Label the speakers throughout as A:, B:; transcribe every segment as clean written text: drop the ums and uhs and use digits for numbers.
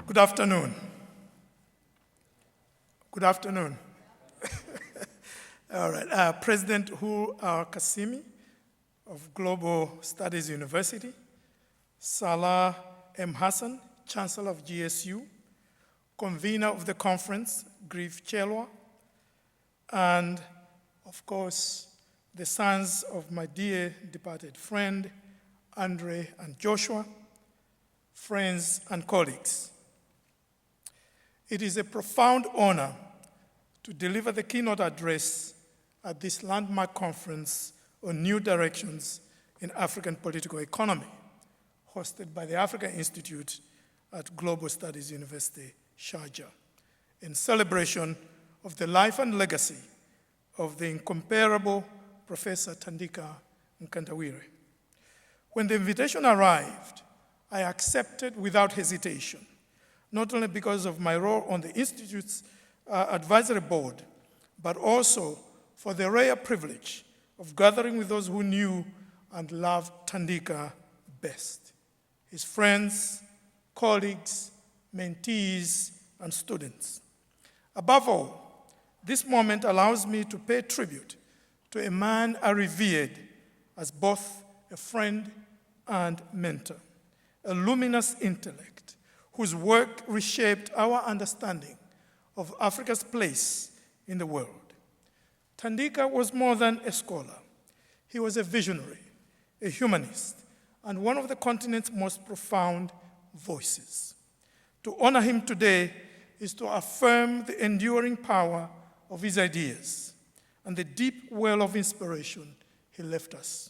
A: Good afternoon. Good afternoon. All right. President Hu Kasimi of Global Studies University, Salah M. Hassan, Chancellor of GSU, convener of the conference, Grief Chelwa, and of course, the sons of my dear departed friend, Andre and Joshua, friends and colleagues. It is a profound honor to deliver the keynote address at this landmark conference on new directions in African political economy, hosted by the Africa Institute at Global Studies University, Sharjah, in celebration of the life and legacy of the incomparable Professor Thandika Mkandawire. When the invitation arrived, I accepted without hesitation, not only because of my role on the Institute's advisory board, but also for the rare privilege of gathering with those who knew and loved Thandika best, his friends, colleagues, mentees, and students. Above all, this moment allows me to pay tribute to a man I revered as both a friend and mentor, a luminous intellect whose work reshaped our understanding of Africa's place in the world. Thandika was more than a scholar. He was a visionary, a humanist, and one of the continent's most profound voices. To honor him today is to affirm the enduring power of his ideas and the deep well of inspiration he left us,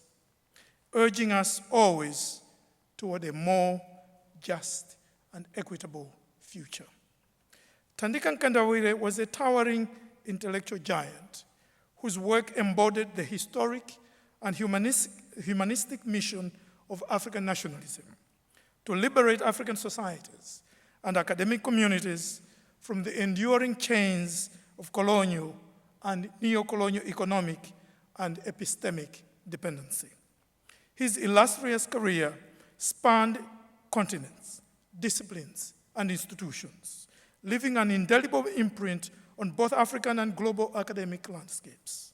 A: urging us always toward a more just and equitable future. Thandika Mkandawire was a towering intellectual giant whose work embodied the historic and humanistic mission of African nationalism to liberate African societies and academic communities from the enduring chains of colonial and neo-colonial economic and epistemic dependency. His illustrious career spanned continents, disciplines, and institutions, leaving an indelible imprint on both African and global academic landscapes.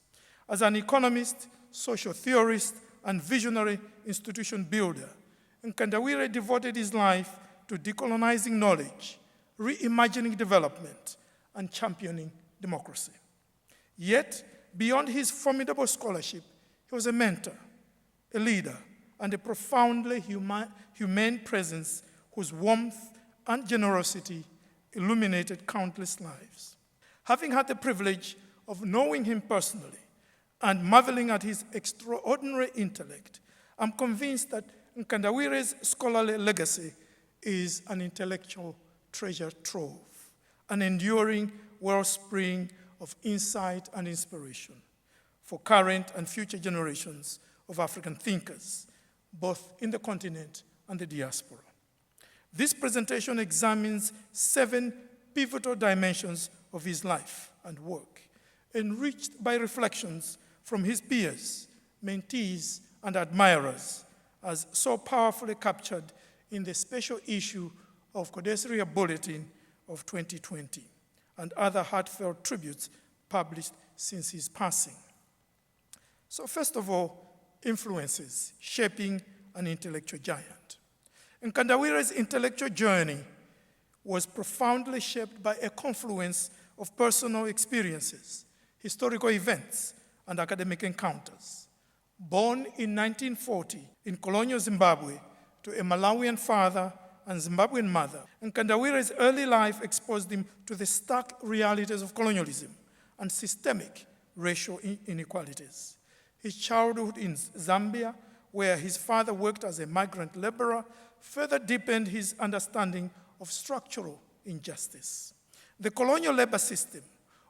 A: As an economist, social theorist, and visionary institution builder, Mkandawire devoted his life to decolonizing knowledge, reimagining development, and championing democracy. Yet, beyond his formidable scholarship, he was a mentor, a leader, and a profoundly humane presence whose warmth and generosity illuminated countless lives. Having had the privilege of knowing him personally and marveling at his extraordinary intellect, I'm convinced that Mkandawire's scholarly legacy is an intellectual treasure trove, an enduring wellspring of insight and inspiration for current and future generations of African thinkers, both in the continent and the diaspora. This presentation examines 7 pivotal dimensions of his life and work, enriched by reflections from his peers, mentees, and admirers, as so powerfully captured in the special issue of CODESRIA Bulletin of 2020, and other heartfelt tributes published since his passing. So first of all, influences shaping an intellectual giant. Mkandawire's intellectual journey was profoundly shaped by a confluence of personal experiences, historical events, and academic encounters. Born in 1940 in colonial Zimbabwe to a Malawian father and Zimbabwean mother, Mkandawire's early life exposed him to the stark realities of colonialism and systemic racial inequalities. His childhood in Zambia, where his father worked as a migrant laborer, further deepened his understanding of structural injustice. The colonial labor system,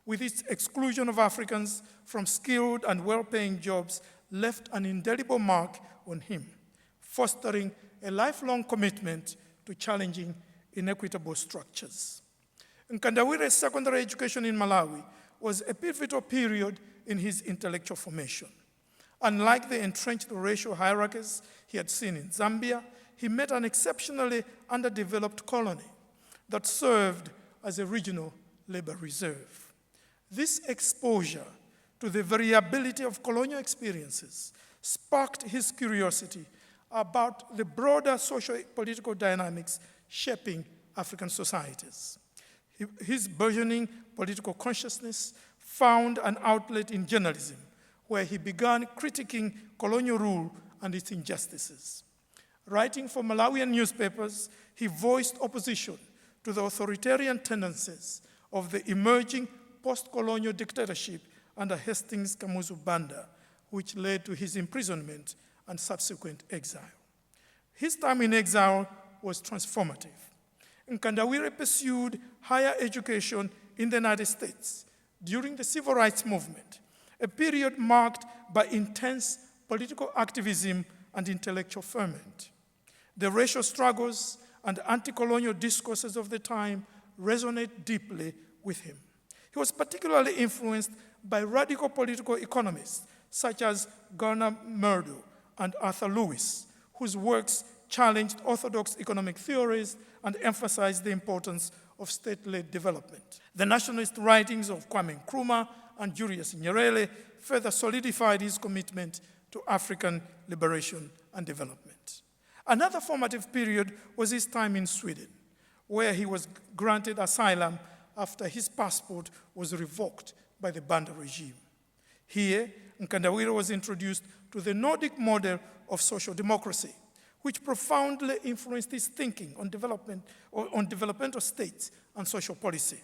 A: with its exclusion of Africans from skilled and well-paying jobs, left an indelible mark on him, fostering a lifelong commitment to challenging inequitable structures. Mkandawire's secondary education in Malawi was a pivotal period in his intellectual formation. Unlike the entrenched racial hierarchies he had seen in Zambia, he met an exceptionally underdeveloped colony. that served as a regional labor reserve. This exposure to the variability of colonial experiences sparked his curiosity about the broader socio-political dynamics shaping African societies. His burgeoning political consciousness found an outlet in journalism, where he began critiquing colonial rule and its injustices. Writing for Malawian newspapers, he voiced opposition to the authoritarian tendencies of the emerging post-colonial dictatorship under Hastings Kamuzu Banda, which led to his imprisonment and subsequent exile. His time in exile was transformative. Mkandawire pursued higher education in the United States during the Civil Rights Movement, a period marked by intense political activism and intellectual ferment. The racial struggles and anti-colonial discourses of the time resonate deeply with him. He was particularly influenced by radical political economists such as Garner Murdo and Arthur Lewis, whose works challenged orthodox economic theories and emphasized the importance of state-led development. The nationalist writings of Kwame Nkrumah and Julius Nyerere further solidified his commitment to African liberation and development. Another formative period was his time in Sweden, where he was granted asylum after his passport was revoked by the Banda regime. Here, Mkandawire was introduced to the Nordic model of social democracy, which profoundly influenced his thinking on developmental states and social policy.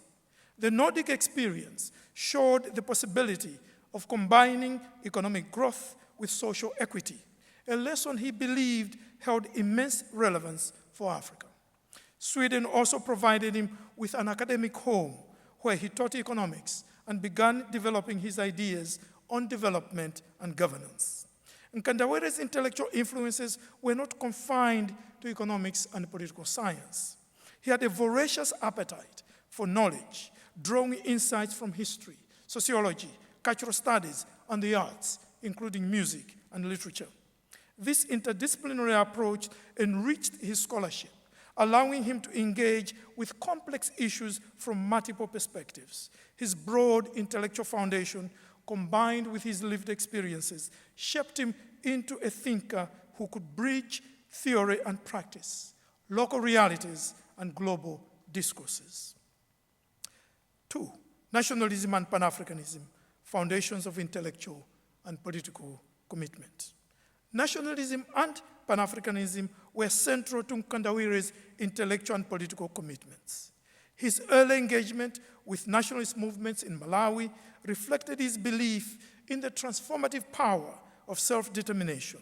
A: The Nordic experience showed the possibility of combining economic growth with social equity, a lesson he believed held immense relevance for Africa. Sweden also provided him with an academic home where he taught economics and began developing his ideas on development and governance. Mkandawire's intellectual influences were not confined to economics and political science. He had a voracious appetite for knowledge, drawing insights from history, sociology, cultural studies, and the arts, including music and literature. This interdisciplinary approach enriched his scholarship, allowing him to engage with complex issues from multiple perspectives. His broad intellectual foundation, combined with his lived experiences, shaped him into a thinker who could bridge theory and practice, local realities, and global discourses. 2. Nationalism and Pan-Africanism, foundations of intellectual and political commitment. Nationalism and Pan-Africanism were central to Mkandawire's intellectual and political commitments. His early engagement with nationalist movements in Malawi reflected his belief in the transformative power of self-determination.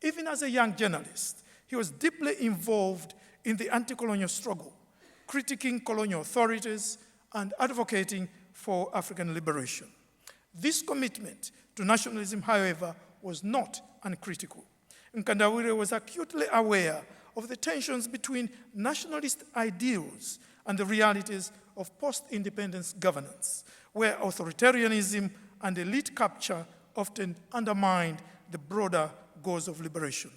A: Even as a young journalist, he was deeply involved in the anti-colonial struggle, critiquing colonial authorities and advocating for African liberation. This commitment to nationalism, however, was not uncritical. Mkandawire was acutely aware of the tensions between nationalist ideals and the realities of post-independence governance, where authoritarianism and elite capture often undermined the broader goals of liberation.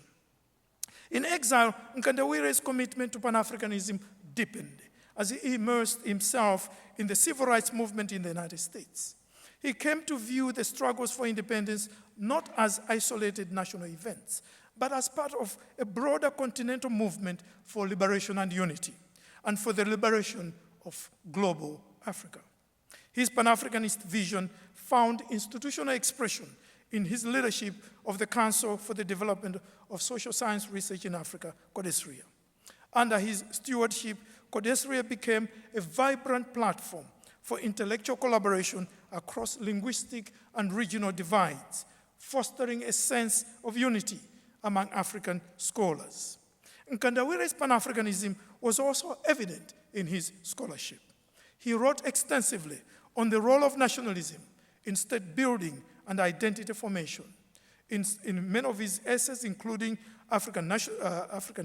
A: In exile, Mkandawire's commitment to Pan-Africanism deepened as he immersed himself in the civil rights movement in the United States. He came to view the struggles for independence not as isolated national events, but as part of a broader continental movement for liberation and unity, and for the liberation of global Africa. His Pan-Africanist vision found institutional expression in his leadership of the Council for the Development of Social Science Research in Africa, CODESRIA. Under his stewardship, CODESRIA became a vibrant platform for intellectual collaboration across linguistic and regional divides, fostering a sense of unity among African scholars. Mkandawire's Pan-Africanism was also evident in his scholarship. He wrote extensively on the role of nationalism in state building and identity formation. In many of his essays, including African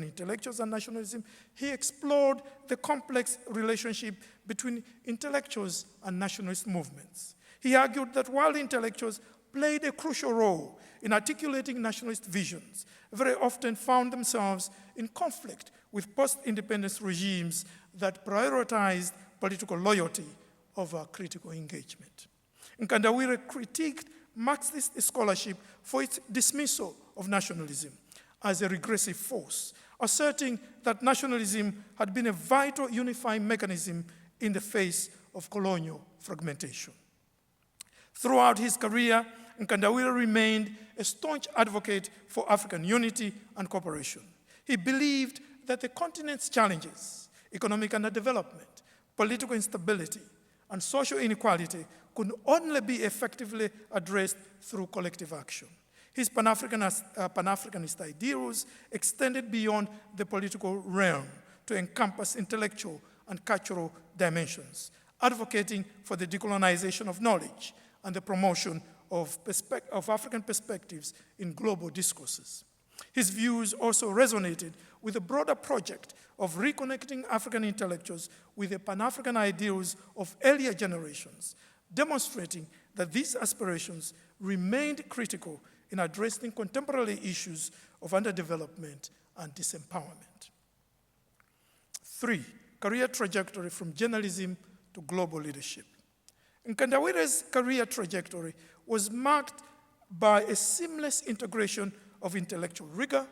A: Intellectuals and Nationalism, he explored the complex relationship between intellectuals and nationalist movements. He argued that while intellectuals played a crucial role in articulating nationalist visions, very often found themselves in conflict with post-independence regimes that prioritized political loyalty over critical engagement. Mkandawire critiqued Marxist scholarship for its dismissal of nationalism as a regressive force, asserting that nationalism had been a vital unifying mechanism in the face of colonial fragmentation. Throughout his career, Mkandawire remained a staunch advocate for African unity and cooperation. He believed that the continent's challenges, economic underdevelopment, political instability, and social inequality could only be effectively addressed through collective action. His Pan-Africanist ideals extended beyond the political realm to encompass intellectual and cultural dimensions, advocating for the decolonization of knowledge and the promotion of African perspectives in global discourses. His views also resonated with the broader project of reconnecting African intellectuals with the Pan-African ideals of earlier generations, demonstrating that these aspirations remained critical in addressing contemporary issues of underdevelopment and disempowerment. 3, career trajectory from journalism to global leadership. Mkandawire's career trajectory was marked by a seamless integration of intellectual rigor,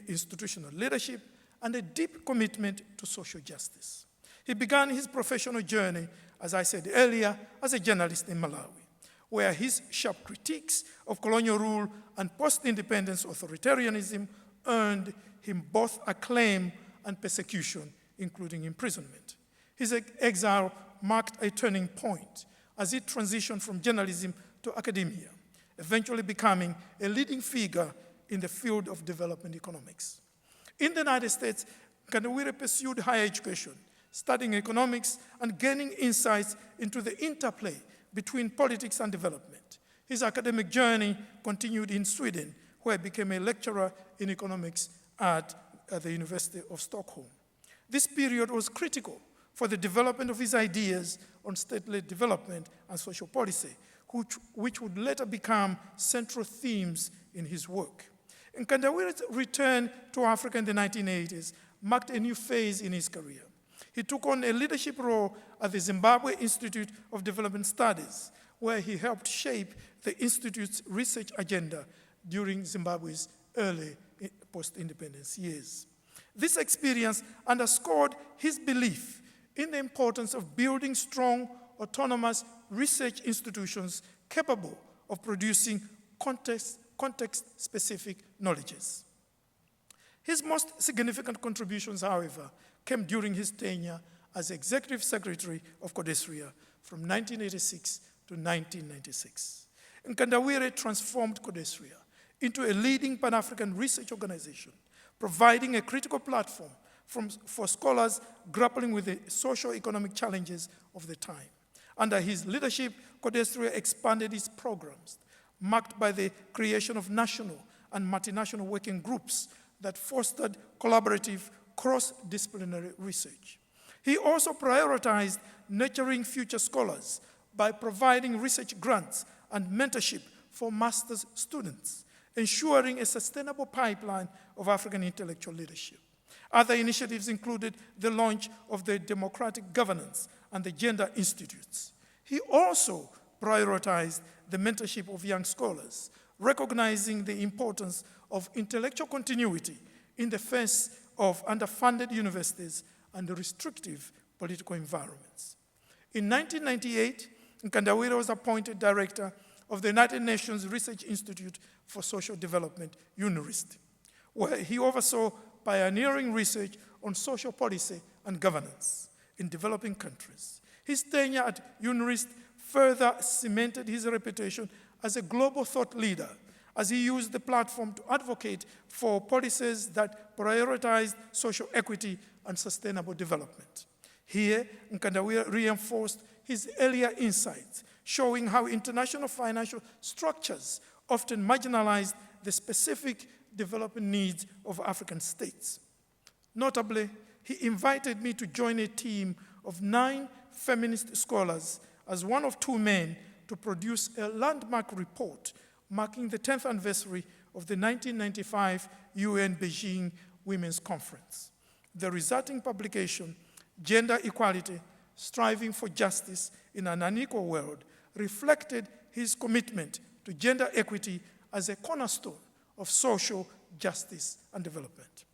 A: institutional leadership, and a deep commitment to social justice. He began his professional journey, as I said earlier, as a journalist in Malawi, where his sharp critiques of colonial rule and post-independence authoritarianism earned him both acclaim and persecution, including imprisonment. His exile marked a turning point as he transitioned from journalism to academia, eventually becoming a leading figure in the field of development economics. In the United States, Mkandawire pursued higher education, studying economics and gaining insights into the interplay between politics and development. His academic journey continued in Sweden, where he became a lecturer in economics at the University of Stockholm. This period was critical for the development of his ideas on state-led development and social policy, which would later become central themes in his work. Mkandawire's return to Africa in the 1980s marked a new phase in his career. He took on a leadership role at the Zimbabwe Institute of Development Studies, where he helped shape the Institute's research agenda during Zimbabwe's early post-independence years. This experience underscored his belief in the importance of building strong, autonomous research institutions capable of producing context-specific knowledges. His most significant contributions, however, came during his tenure as Executive Secretary of CODESRIA from 1986 to 1996. Mkandawire transformed CODESRIA into a leading Pan-African research organization, providing a critical platform for scholars grappling with the socio-economic challenges of the time. Under his leadership, CODESRIA expanded its programs, marked by the creation of national and multinational working groups that fostered collaborative, cross-disciplinary research. He also prioritized nurturing future scholars by providing research grants and mentorship for master's students, ensuring a sustainable pipeline of African intellectual leadership. Other initiatives included the launch of the Democratic Governance and the Gender Institutes. He also prioritized the mentorship of young scholars, recognizing the importance of intellectual continuity in the face of underfunded universities and restrictive political environments. In 1998, Mkandawire was appointed director of the United Nations Research Institute for Social Development, UNRISD, where he oversaw pioneering research on social policy and governance in developing countries. His tenure at UNRISD further cemented his reputation as a global thought leader, as he used the platform to advocate for policies that prioritized social equity and sustainable development. Here, Mkandawire reinforced his earlier insights, showing how international financial structures often marginalized the specific development needs of African states. Notably, he invited me to join a team of 9 feminist scholars as one of 2 men to produce a landmark report marking the 10th anniversary of the 1995 UN Beijing Women's Conference. The resulting publication, Gender Equality, Striving for Justice in an Unequal World, reflected his commitment to gender equity as a cornerstone of social justice and development.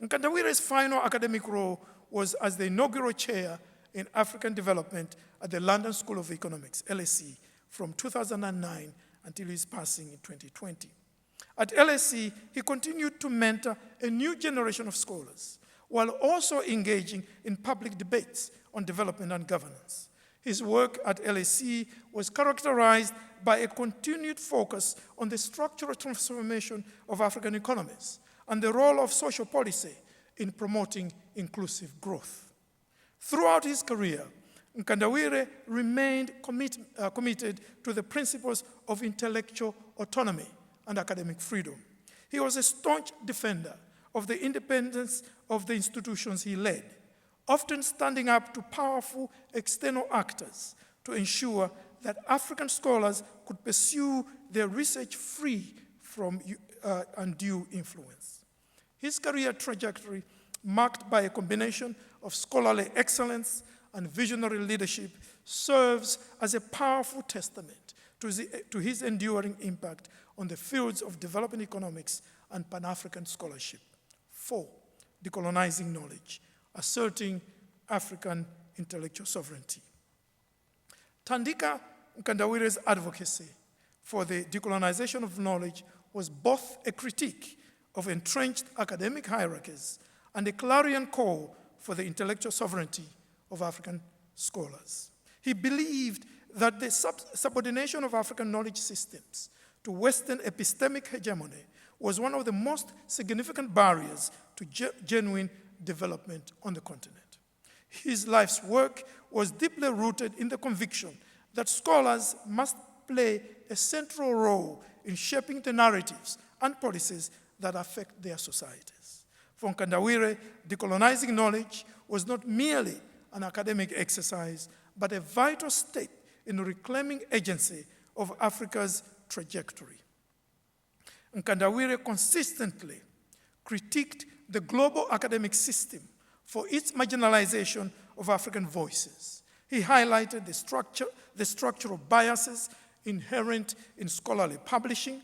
A: Mkandawire's final academic role was as the inaugural chair in African development at the London School of Economics, LSE, from 2009 until his passing in 2020. At LSE, he continued to mentor a new generation of scholars, while also engaging in public debates on development and governance. His work at LSE was characterized by a continued focus on the structural transformation of African economies and the role of social policy in promoting inclusive growth. Throughout his career, Mkandawire remained committed to the principles of intellectual autonomy and academic freedom. He was a staunch defender of the independence of the institutions he led, often standing up to powerful external actors to ensure that African scholars could pursue their research free from undue influence. His career trajectory, marked by a combination of scholarly excellence and visionary leadership, serves as a powerful testament to his enduring impact on the fields of development economics and Pan-African scholarship. 4, decolonizing knowledge, asserting African intellectual sovereignty. Thandika Mkandawire's advocacy for the decolonization of knowledge was both a critique of entrenched academic hierarchies and a clarion call for the intellectual sovereignty of African scholars. He believed that the subordination of African knowledge systems to Western epistemic hegemony was one of the most significant barriers to genuine development on the continent. His life's work was deeply rooted in the conviction that scholars must play a central role in shaping the narratives and policies that affect their societies. For Mkandawire, decolonizing knowledge was not merely an academic exercise, but a vital step in reclaiming agency of Africa's trajectory. Mkandawire consistently critiqued the global academic system for its marginalization of African voices. He highlighted the structural biases inherent in scholarly publishing,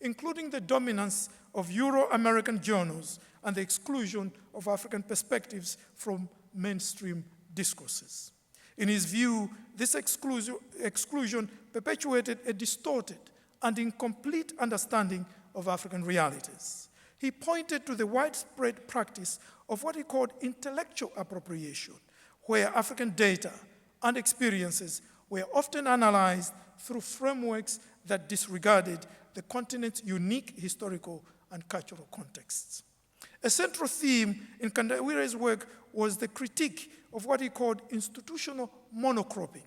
A: including the dominance of Euro-American journals and the exclusion of African perspectives from mainstream discourses. In his view, this exclusion perpetuated a distorted and incomplete understanding of African realities. He pointed to the widespread practice of what he called intellectual appropriation, where African data and experiences were often analyzed through frameworks that disregarded the continent's unique historical and cultural contexts. A central theme in Mkandawire's work was the critique of what he called institutional monocropping,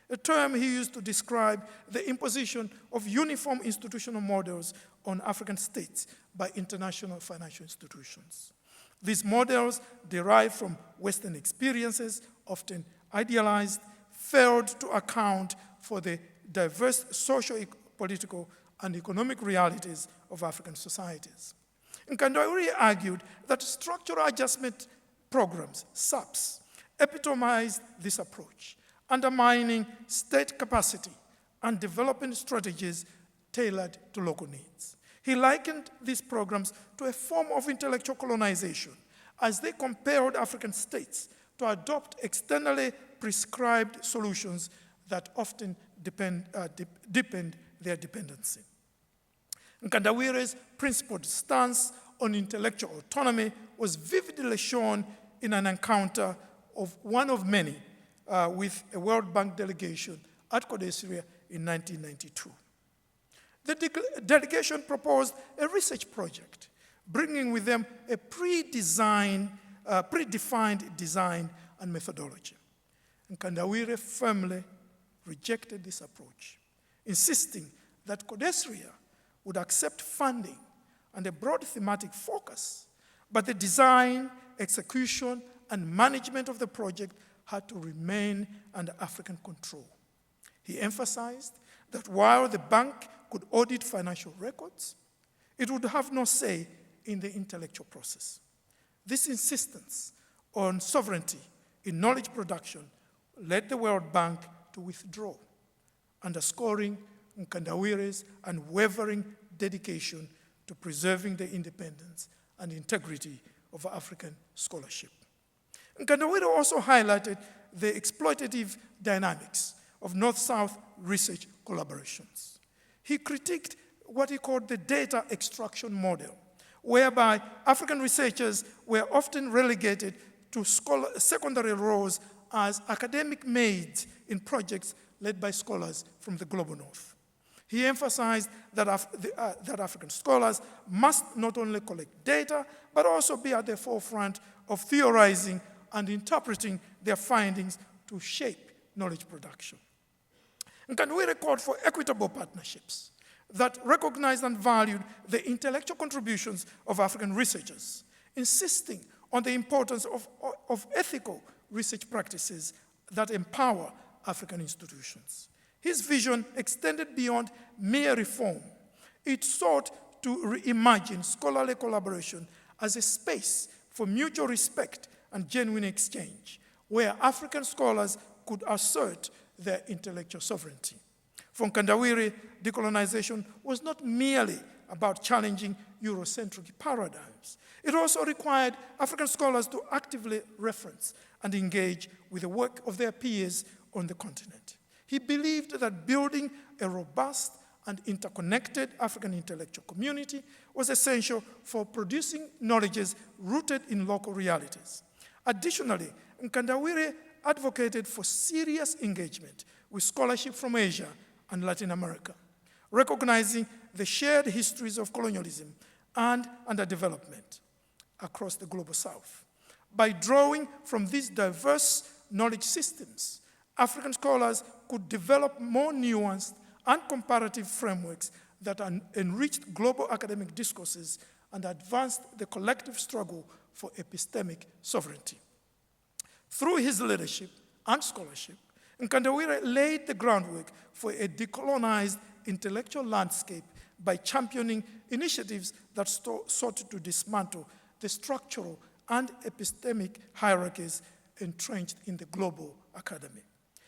A: a term he used to describe the imposition of uniform institutional models on African states by international financial institutions. These models, derived from Western experiences, often idealized, failed to account for the diverse social, political, and economic realities of African societies. Mkandawire argued that structural adjustment programs, SAPs, epitomized this approach, undermining state capacity and development strategies tailored to local needs. He likened these programs to a form of intellectual colonization as they compelled African states to adopt externally prescribed solutions that often deepened their dependency. Mkandawire's principled stance on intellectual autonomy was vividly shown in an encounter of one of many with a World Bank delegation at CODESRIA in 1992. The delegation proposed a research project, bringing with them a predefined design and methodology. Mkandawire firmly rejected this approach, insisting that CODESRIA would accept funding and a broad thematic focus, but the design, execution, and management of the project had to remain under African control. He emphasized that while the bank could audit financial records, it would have no say in the intellectual process. This insistence on sovereignty in knowledge production led the World Bank to withdraw, underscoring Mkandawire's unwavering dedication to preserving the independence and integrity of African scholarship. Mkandawire also highlighted the exploitative dynamics of North-South research collaborations. He critiqued what he called the data extraction model, whereby African researchers were often relegated to secondary roles as academic maids in projects led by scholars from the global north. He emphasized that African scholars must not only collect data, but also be at the forefront of theorizing and interpreting their findings to shape knowledge production. Mkandawire called for equitable partnerships that recognized and valued the intellectual contributions of African researchers, insisting on the importance of ethical research practices that empower African institutions. His vision extended beyond mere reform. It sought to reimagine scholarly collaboration as a space for mutual respect and genuine exchange, where African scholars could assert their intellectual sovereignty. For Mkandawire, decolonization was not merely about challenging Eurocentric paradigms. It also required African scholars to actively reference and engage with the work of their peers on the continent. He believed that building a robust and interconnected African intellectual community was essential for producing knowledges rooted in local realities. Additionally, Mkandawire advocated for serious engagement with scholarship from Asia and Latin America, recognizing the shared histories of colonialism and underdevelopment across the global south. By drawing from these diverse knowledge systems, African scholars could develop more nuanced and comparative frameworks that enriched global academic discourses and advanced the collective struggle for epistemic sovereignty. Through his leadership and scholarship, Mkandawire laid the groundwork for a decolonized intellectual landscape by championing initiatives that sought to dismantle the structural and epistemic hierarchies entrenched in the global academy.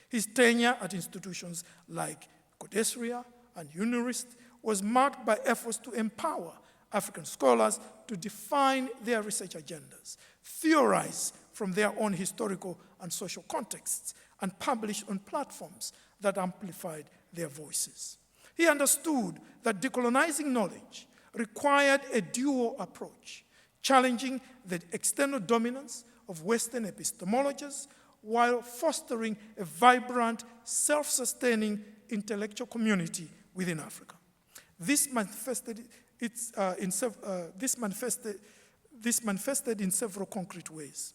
A: His tenure at institutions like CODESRIA and UNIRIST was marked by efforts to empower African scholars to define their research agendas, theorize from their own historical and social contexts, and publish on platforms that amplified their voices. He understood that decolonizing knowledge required a dual approach, challenging the external dominance of Western epistemologies while fostering a vibrant, self-sustaining intellectual community within Africa. This manifested in several concrete ways.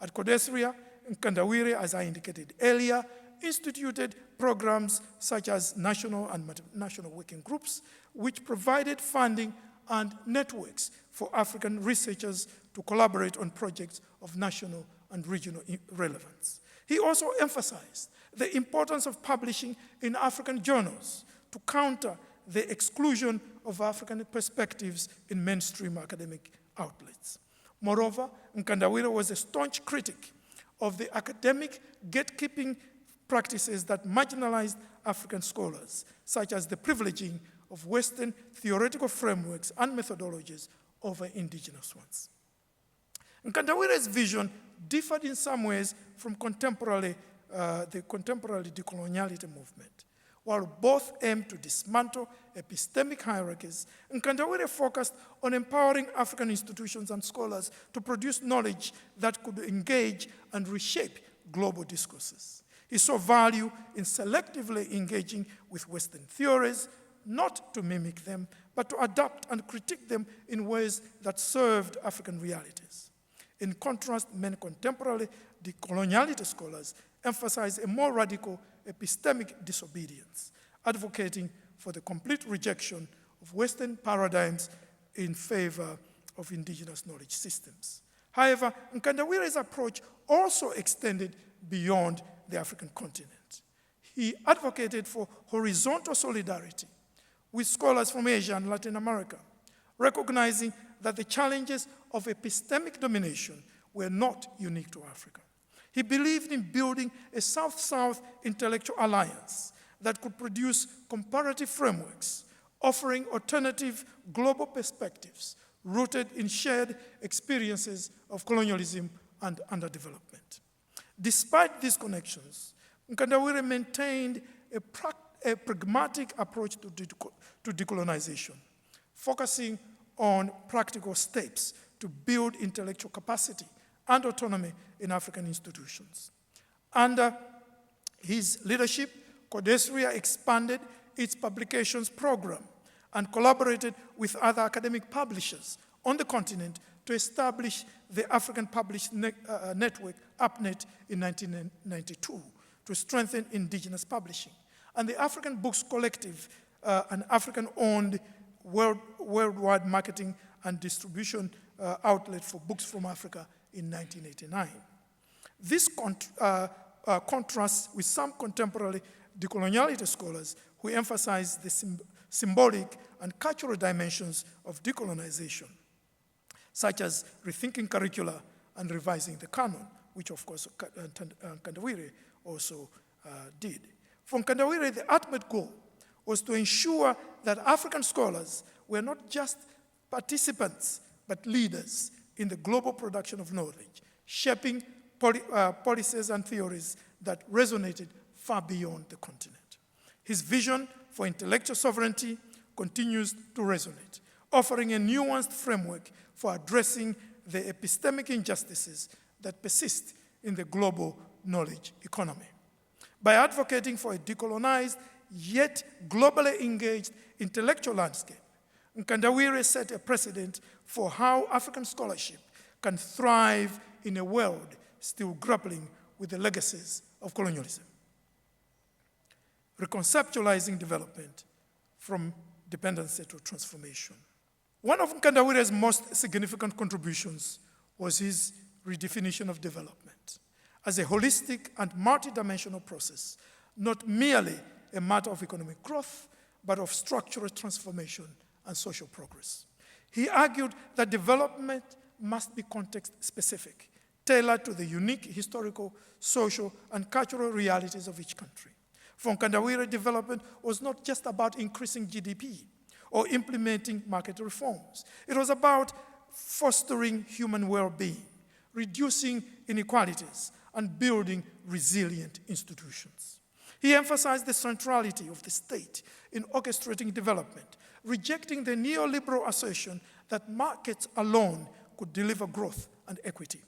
A: At CODESRIA, Mkandawire, as I indicated earlier, instituted programs such as national and multinational working groups, which provided funding and networks for African researchers to collaborate on projects of national and regional relevance. He also emphasized the importance of publishing in African journals to counter the exclusion of African perspectives in mainstream academic outlets. Moreover, Mkandawire was a staunch critic of the academic gatekeeping practices that marginalized African scholars, such as the privileging of Western theoretical frameworks and methodologies over indigenous ones. Mkandawire's vision differed in some ways from the contemporary decoloniality movement. While both aimed to dismantle epistemic hierarchies, Mkandawire focused on empowering African institutions and scholars to produce knowledge that could engage and reshape global discourses. He saw value in selectively engaging with Western theories, not to mimic them, but to adapt and critique them in ways that served African realities. In contrast, many contemporary decoloniality scholars emphasize a more radical epistemic disobedience, advocating for the complete rejection of Western paradigms in favor of indigenous knowledge systems. However, Mkandawire's approach also extended beyond the African continent. He advocated for horizontal solidarity with scholars from Asia and Latin America, recognizing that the challenges of epistemic domination were not unique to Africa. He believed in building a South-South intellectual alliance that could produce comparative frameworks, offering alternative global perspectives rooted in shared experiences of colonialism and underdevelopment. Despite these connections, Mkandawire maintained a pragmatic approach to decolonization, focusing on practical steps to build intellectual capacity and autonomy in African institutions. Under his leadership, CODESRIA expanded its publications program and collaborated with other academic publishers on the continent to establish the African Published Network, APNET, in 1992 to strengthen indigenous publishing, and the African Books Collective, an African-owned worldwide marketing and distribution outlet for books from Africa in 1989. This contrasts with some contemporary decoloniality scholars who emphasize the symbolic and cultural dimensions of decolonization, such as rethinking curricula and revising the canon, which of course Mkandawire also did. For Mkandawire, the ultimate goal was to ensure that African scholars were not just participants, but leaders in the global production of knowledge, shaping policies and theories that resonated far beyond the continent. His vision for intellectual sovereignty continues to resonate, offering a nuanced framework for addressing the epistemic injustices that persist in the global knowledge economy. By advocating for a decolonized, yet globally engaged intellectual landscape, Mkandawire set a precedent for how African scholarship can thrive in a world still grappling with the legacies of colonialism. Reconceptualizing development from dependency to transformation. One of Mkandawire's most significant contributions was his redefinition of development as a holistic and multidimensional process, not merely a matter of economic growth, but of structural transformation and social progress. He argued that development must be context-specific, tailored to the unique historical, social, and cultural realities of each country. For Mkandawire, development was not just about increasing GDP or implementing market reforms. It was about fostering human well-being, reducing inequalities, and building resilient institutions. He emphasized the centrality of the state in orchestrating development, rejecting the neoliberal assertion that markets alone could deliver growth and equity.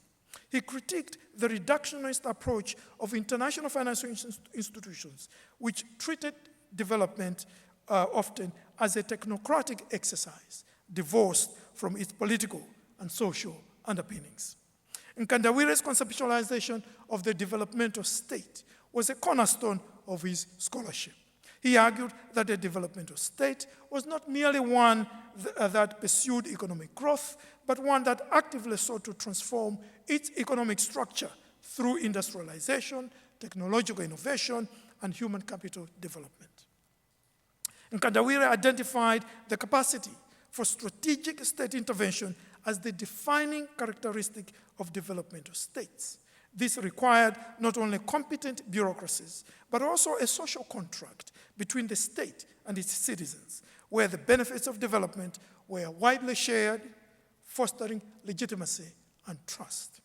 A: He critiqued the reductionist approach of international financial institutions, which treated development often as a technocratic exercise, divorced from its political and social underpinnings. Mkandawire's conceptualization of the developmental state was a cornerstone of his scholarship. He argued that the developmental state was not merely one that pursued economic growth, but one that actively sought to transform its economic structure through industrialization, technological innovation, and human capital development. Mkandawire identified the capacity for strategic state intervention as the defining characteristic of developmental states. This required not only competent bureaucracies, but also a social contract between the state and its citizens, where the benefits of development were widely shared, fostering legitimacy and trust.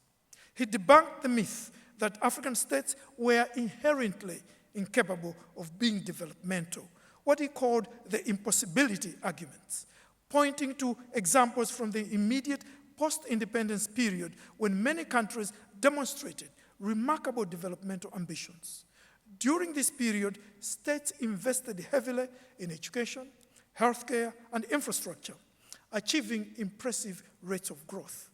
A: He debunked the myth that African states were inherently incapable of being developmental, what he called the impossibility arguments, pointing to examples from the immediate post-independence period when many countries demonstrated remarkable developmental ambitions. During this period, states invested heavily in education, healthcare, and infrastructure, achieving impressive rates of growth.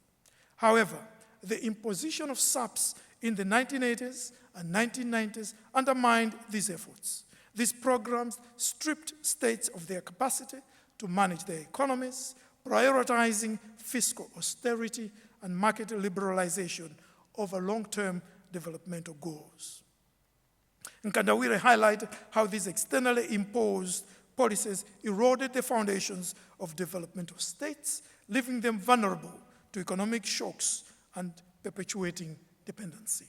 A: However, the imposition of SAPs in the 1980s and 1990s undermined these efforts. These programs stripped states of their capacity to manage their economies, prioritizing fiscal austerity and market liberalization over long-term developmental goals. Mkandawire highlighted how these externally imposed policies eroded the foundations of developmental states, leaving them vulnerable to economic shocks and perpetuating dependency.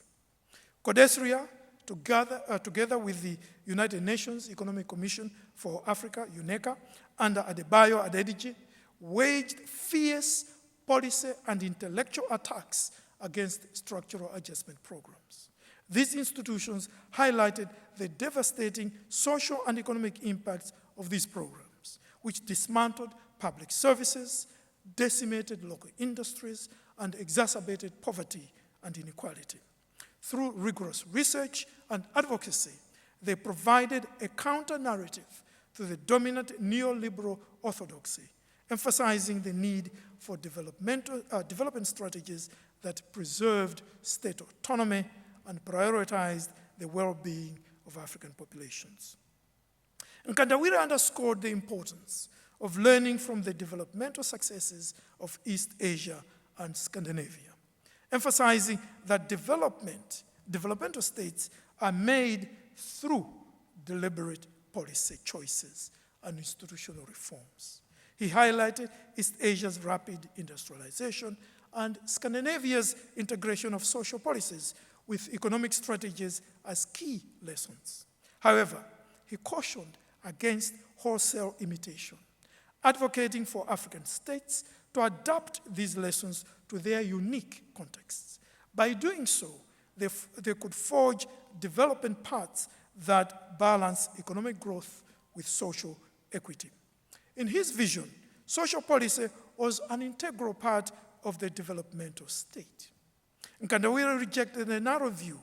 A: CODESRIA, together with the United Nations Economic Commission for Africa, UNECA, under Adebayo Adedeji, waged fierce policy and intellectual attacks against structural adjustment programs. These institutions highlighted the devastating social and economic impacts of these programs, which dismantled public services, decimated local industries, and exacerbated poverty and inequality. Through rigorous research and advocacy, they provided a counter-narrative to the dominant neoliberal orthodoxy, emphasizing the need for development strategies that preserved state autonomy and prioritized the well-being of African populations. Mkandawire underscored the importance of learning from the developmental successes of East Asia and Scandinavia, emphasizing that developmental states are made through deliberate policy choices and institutional reforms. He highlighted East Asia's rapid industrialization and Scandinavia's integration of social policies with economic strategies as key lessons. However, he cautioned against wholesale imitation, advocating for African states to adapt these lessons to their unique contexts. By doing so, they could forge development paths that balance economic growth with social equity. In his vision, social policy was an integral part of the developmental state. Mkandawire rejected the narrow view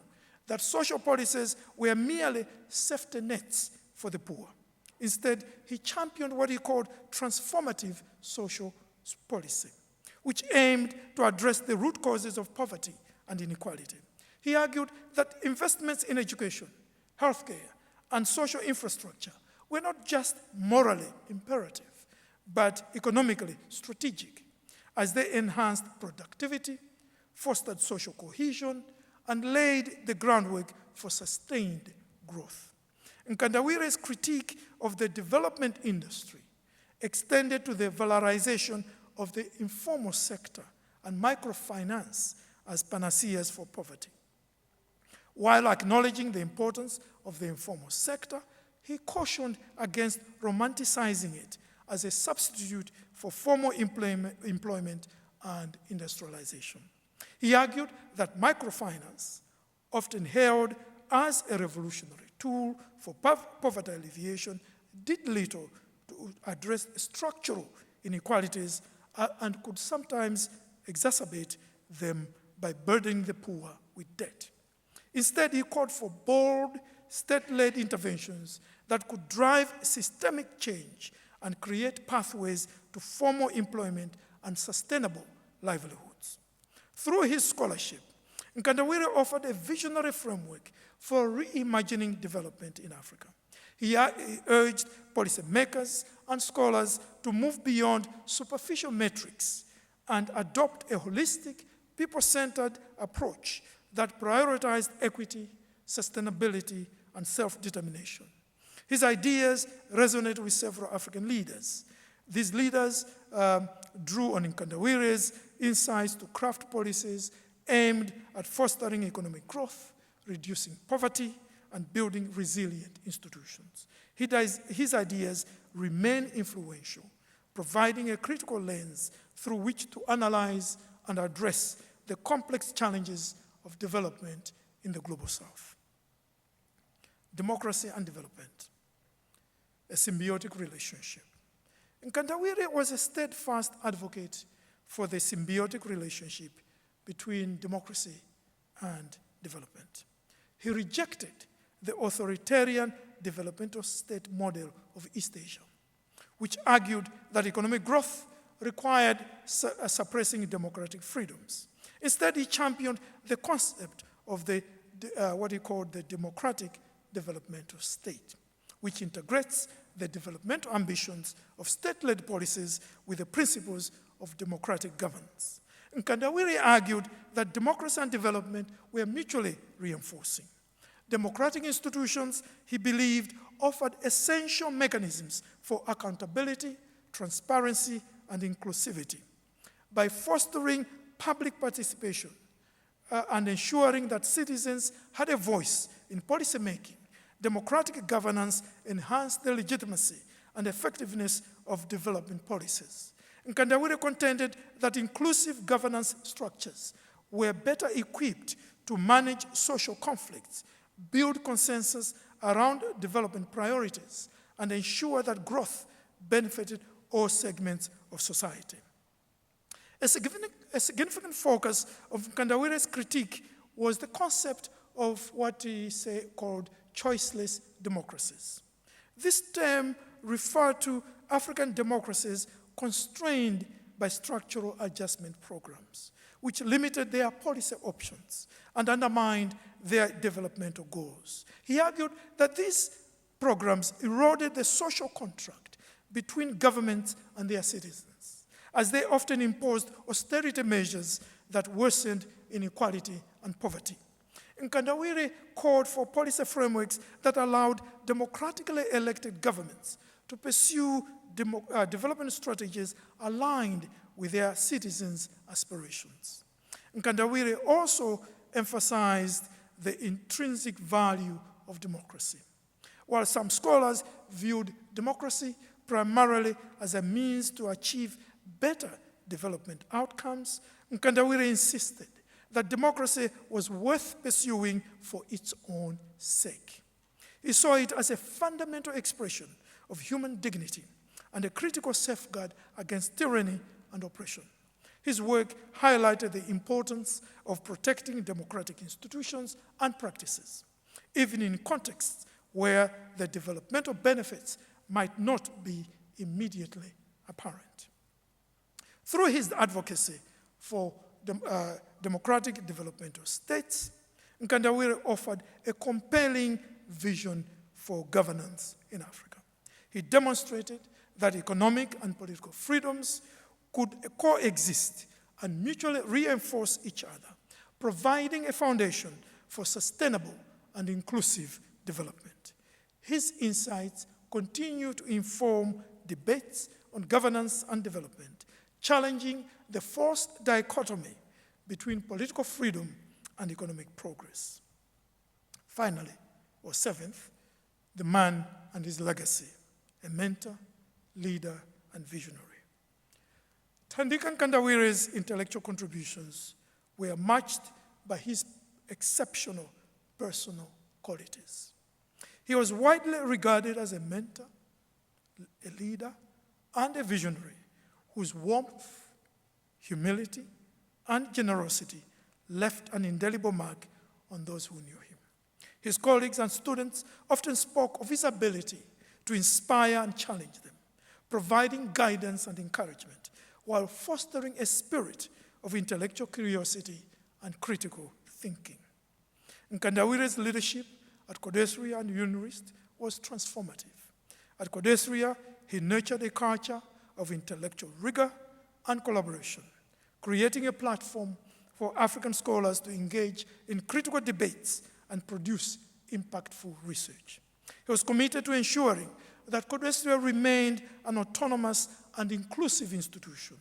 A: that social policies were merely safety nets for the poor. Instead, he championed what he called transformative social policy, which aimed to address the root causes of poverty and inequality. He argued that investments in education, healthcare, and social infrastructure were not just morally imperative, but economically strategic, as they enhanced productivity, fostered social cohesion, and laid the groundwork for sustained growth. Mkandawire's critique of the development industry extended to the valorization of the informal sector and microfinance as panaceas for poverty. While acknowledging the importance of the informal sector, he cautioned against romanticizing it as a substitute for formal employment and industrialization. He argued that microfinance, often hailed as a revolutionary tool for poverty alleviation, did little to address structural inequalities and could sometimes exacerbate them by burdening the poor with debt. Instead, he called for bold, state-led interventions that could drive systemic change and create pathways to formal employment and sustainable livelihoods. Through his scholarship, Mkandawire offered a visionary framework for reimagining development in Africa. He urged policymakers and scholars to move beyond superficial metrics and adopt a holistic, people-centered approach that prioritized equity, sustainability, and self-determination. His ideas resonated with several African leaders. These leaders drew on Mkandawire's insights to craft policies aimed at fostering economic growth, reducing poverty, and building resilient institutions. His ideas remain influential, providing a critical lens through which to analyze and address the complex challenges of development in the Global South. Democracy and development, a symbiotic relationship. Mkandawire was a steadfast advocate for the symbiotic relationship between democracy and development. He rejected the authoritarian developmental state model of East Asia, which argued that economic growth required suppressing democratic freedoms. Instead, he championed the concept of what he called the democratic developmental state, which integrates the developmental ambitions of state-led policies with the principles of democratic governance. Mkandawire argued that democracy and development were mutually reinforcing. Democratic institutions, he believed, offered essential mechanisms for accountability, transparency, and inclusivity, by fostering public participation and ensuring that citizens had a voice in policy making. Democratic governance enhanced the legitimacy and effectiveness of development policies. Mkandawire contended that inclusive governance structures were better equipped to manage social conflicts, build consensus around development priorities, and ensure that growth benefited all segments of society. A significant focus of Mkandawire's critique was the concept of what he called choiceless democracies. This term referred to African democracies constrained by structural adjustment programs, which limited their policy options and undermined their developmental goals. He argued that these programs eroded the social contract between governments and their citizens, as they often imposed austerity measures that worsened inequality and poverty. Mkandawire called for policy frameworks that allowed democratically elected governments to pursue development strategies aligned with their citizens' aspirations. Mkandawire also emphasized the intrinsic value of democracy. While some scholars viewed democracy primarily as a means to achieve better development outcomes, Mkandawire insisted that democracy was worth pursuing for its own sake. He saw it as a fundamental expression of human dignity and a critical safeguard against tyranny and oppression. His work highlighted the importance of protecting democratic institutions and practices, even in contexts where the developmental benefits might not be immediately apparent. Through his advocacy for democratic developmental states, Mkandawire offered a compelling vision for governance in Africa. He demonstrated that economic and political freedoms could coexist and mutually reinforce each other, providing a foundation for sustainable and inclusive development. His insights continue to inform debates on governance and development, challenging the forced dichotomy between political freedom and economic progress. Finally, or seventh, the man and his legacy, a mentor, leader, and visionary. Thandika Mkandawire's intellectual contributions were matched by his exceptional personal qualities. He was widely regarded as a mentor, a leader, and a visionary whose warmth, humility, and generosity left an indelible mark on those who knew him. His colleagues and students often spoke of his ability to inspire and challenge them, providing guidance and encouragement, while fostering a spirit of intellectual curiosity and critical thinking. Mkandawire's leadership at CODESRIA and UNIRIST was transformative. At CODESRIA, he nurtured a culture of intellectual rigor and collaboration, creating a platform for African scholars to engage in critical debates and produce impactful research. He was committed to ensuring that CODESRIA remained an autonomous and inclusive institution,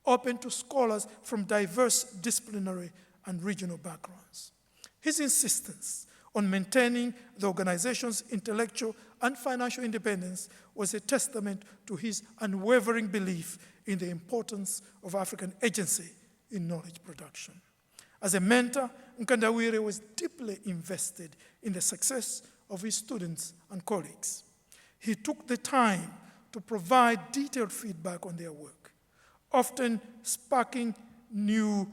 A: open to scholars from diverse disciplinary and regional backgrounds. His insistence on maintaining the organization's intellectual and financial independence was a testament to his unwavering belief in the importance of African agency in knowledge production. As a mentor, Mkandawire was deeply invested in the success of his students and colleagues. He took the time to provide detailed feedback on their work, often sparking new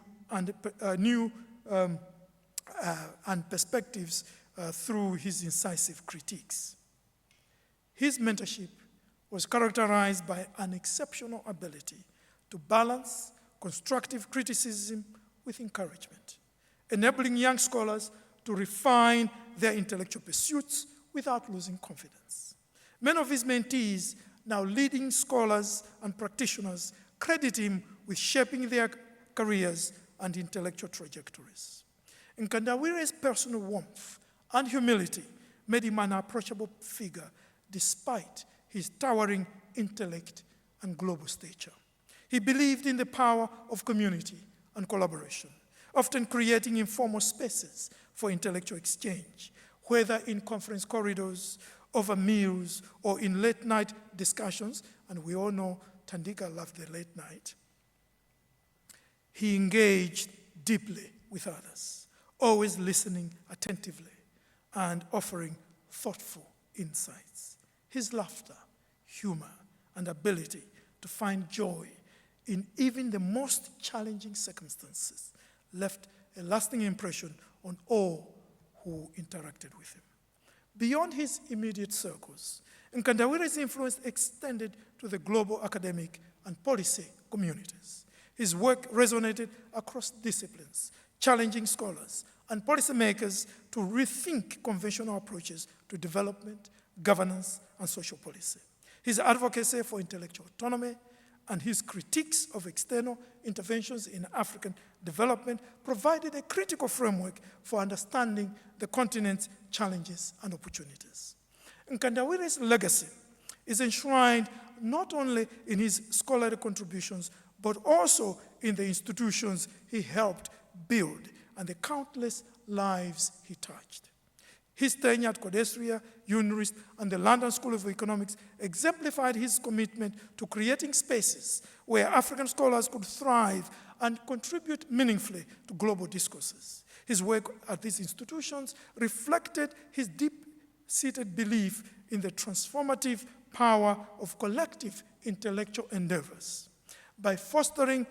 A: perspectives through his incisive critiques. His mentorship was characterized by an exceptional ability to balance constructive criticism with encouragement, enabling young scholars to refine their intellectual pursuits without losing confidence. Many of his mentees, now leading scholars and practitioners, credit him with shaping their careers and intellectual trajectories. Mkandawire's personal warmth and humility made him an approachable figure despite his towering intellect and global stature. He believed in the power of community and collaboration, often creating informal spaces for intellectual exchange, whether in conference corridors, over meals, or in late-night discussions, and we all know Thandika loved the late night. He engaged deeply with others, always listening attentively and offering thoughtful insights. His laughter, humor, and ability to find joy in even the most challenging circumstances left a lasting impression on all who interacted with him. Beyond his immediate circles, Mkandawire's influence extended to the global academic and policy communities. His work resonated across disciplines, challenging scholars and policymakers to rethink conventional approaches to development, governance, and social policy. His advocacy for intellectual autonomy and his critiques of external interventions in African development provided a critical framework for understanding the continent's challenges and opportunities. Mkandawire's legacy is enshrined not only in his scholarly contributions, but also in the institutions he helped build and the countless lives he touched. His tenure at CODESRIA, UNIRIST, and the London School of Economics exemplified his commitment to creating spaces where African scholars could thrive and contribute meaningfully to global discourses. His work at these institutions reflected his deep-seated belief in the transformative power of collective intellectual endeavors. By fostering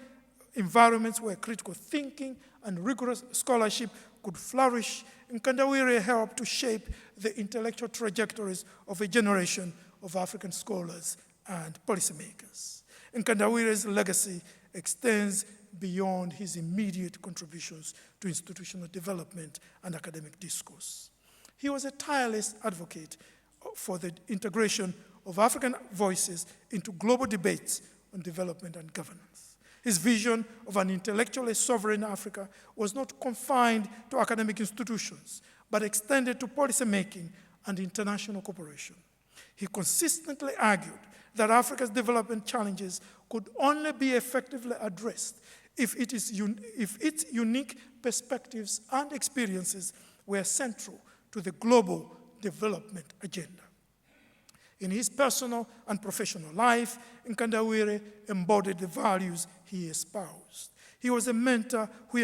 A: environments where critical thinking and rigorous scholarship could flourish, Mkandawire helped to shape the intellectual trajectories of a generation of African scholars and policymakers. Mkandawire's legacy extends beyond his immediate contributions to institutional development and academic discourse. He was a tireless advocate for the integration of African voices into global debates on development and governance. His vision of an intellectually sovereign Africa was not confined to academic institutions, but extended to policymaking and international cooperation. He consistently argued that Africa's development challenges could only be effectively addressed if its unique perspectives and experiences were central to the global development agenda. In his personal and professional life, Mkandawire embodied the values he espoused. He was a mentor who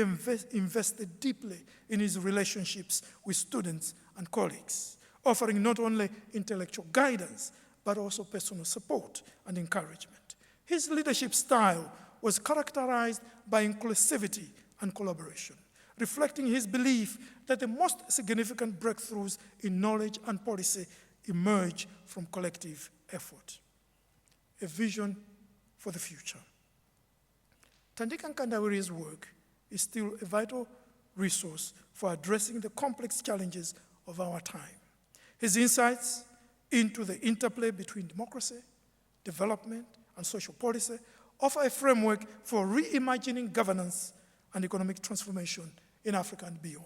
A: invested deeply in his relationships with students and colleagues, offering not only intellectual guidance, but also personal support and encouragement. His leadership style was characterized by inclusivity and collaboration, reflecting his belief that the most significant breakthroughs in knowledge and policy emerge from collective effort. A vision for the future. Thandika Mkandawire's work is still a vital resource for addressing the complex challenges of our time. His insights into the interplay between democracy, development, and social policy offer a framework for reimagining governance and economic transformation in Africa and beyond.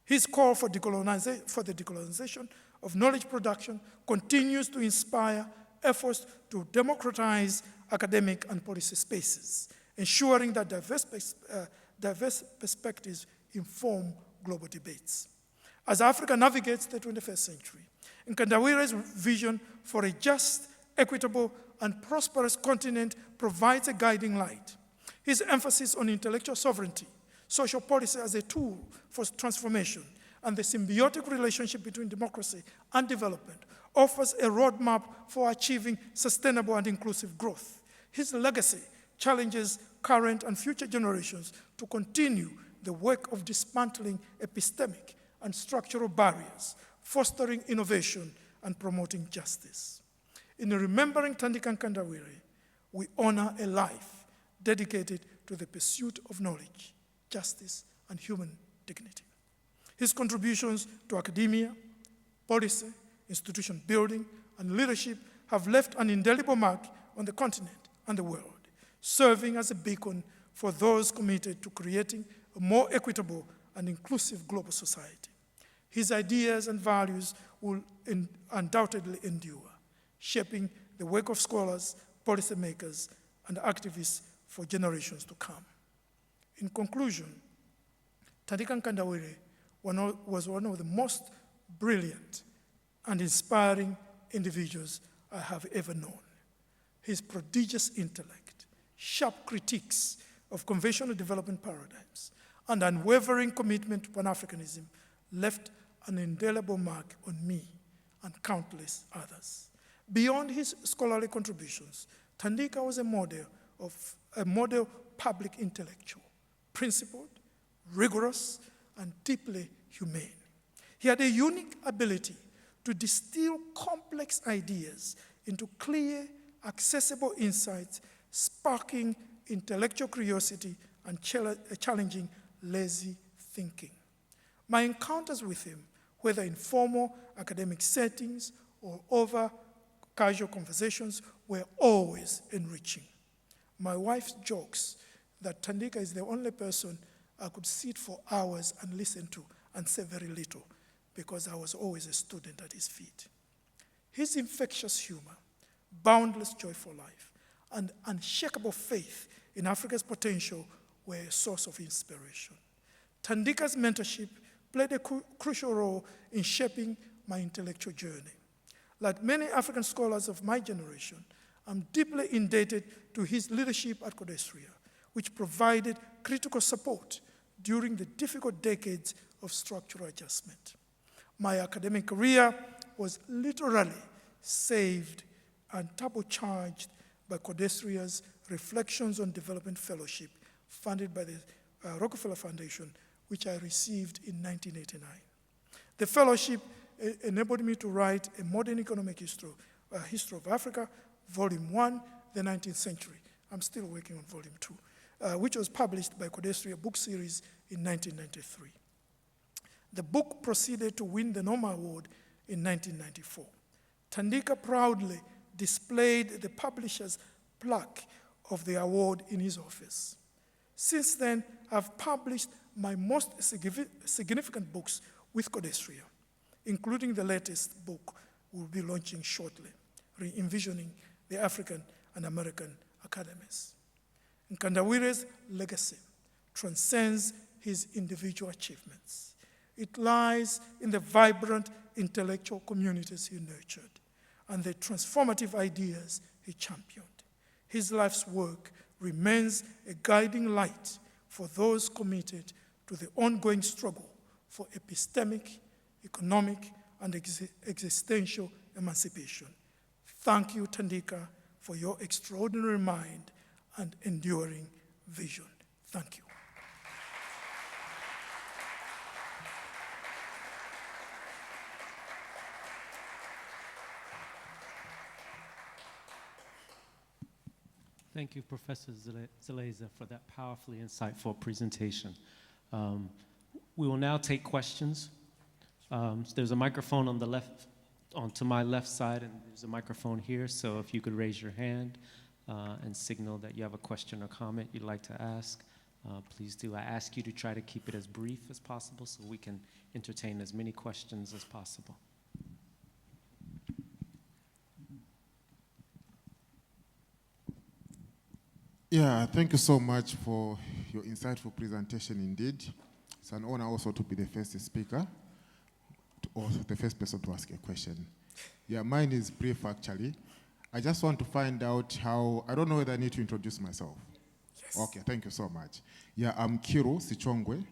A: His call for the decolonization of knowledge production continues to inspire efforts to democratize academic and policy spaces, ensuring that diverse perspectives inform global debates. As Africa navigates the 21st century, Mkandawire's vision for a just, equitable, and prosperous continent provides a guiding light. His emphasis on intellectual sovereignty, social policy as a tool for transformation, and the symbiotic relationship between democracy and development offers a roadmap for achieving sustainable and inclusive growth. His legacy challenges current and future generations to continue the work of dismantling epistemic and structural barriers, fostering innovation, and promoting justice. In remembering Thandika Mkandawire, we honor a life dedicated to the pursuit of knowledge, justice, and human dignity. His contributions to academia, policy, institution building, and leadership have left an indelible mark on the continent and the world, serving as a beacon for those committed to creating a more equitable and inclusive global society. His ideas and values will undoubtedly endure, shaping the work of scholars, policymakers, and activist for generations to come. In conclusion, Thandika Mkandawire was one of the most brilliant and inspiring individuals I have ever known. His prodigious intellect, sharp critiques of conventional development paradigms, and unwavering commitment to Pan-Africanism left an indelible mark on me and countless others. Beyond his scholarly contributions, Thandika was a model public intellectual, principled, rigorous, and deeply humane. He had a unique ability to distill complex ideas into clear, accessible insights, sparking intellectual curiosity and challenging lazy thinking. My encounters with him, whether in formal academic settings or over casual conversations, were always enriching. My wife jokes that Thandika is the only person I could sit for hours and listen to and say very little, because I was always a student at his feet. His infectious humor, boundless joy for life, and unshakable faith in Africa's potential were a source of inspiration. Thandika's mentorship played a crucial role in shaping my intellectual journey. Like many African scholars of my generation, I'm deeply indebted to his leadership at CODESRIA, which provided critical support during the difficult decades of structural adjustment. My academic career was literally saved and turbocharged by CODESRIA's Reflections on Development Fellowship, funded by the Rockefeller Foundation, which I received in 1989. The fellowship enabled me to write a modern economic history of Africa, Volume 1, the 19th century. I'm still working on Volume 2, which was published by CODESRIA book series in 1993. The book proceeded to win the Noma Award in 1994. Thandika proudly displayed the publisher's plaque of the award in his office. Since then, I've published my most significant books with CODESRIA, including the latest book we'll be launching shortly, Re-envisioning the African and American Academies. Mkandawire's legacy transcends his individual achievements. It lies in the vibrant intellectual communities he nurtured and the transformative ideas he championed. His life's work remains a guiding light for those committed to the ongoing struggle for epistemic, economic, and existential emancipation. Thank you, Thandika, for your extraordinary mind and enduring vision. Thank you.
B: Thank you, Professor Zeleza, for that powerfully insightful presentation. We will now take questions. There's a microphone on the left, to my left side, and there's a microphone here, so if you could raise your hand and signal that you have a question or comment you'd like to ask, please do. I ask you to try to keep it as brief as possible so we can entertain as many questions as possible.
C: Yeah, thank you so much for your insightful presentation indeed. It's an honor also to be the first speaker, or the first person to ask a question. Yeah, mine is brief actually. I just want to find out how, I don't know whether I need to introduce myself.
A: Yes.
C: Okay, thank you so much. Yeah, I'm Kiru Sichongwe.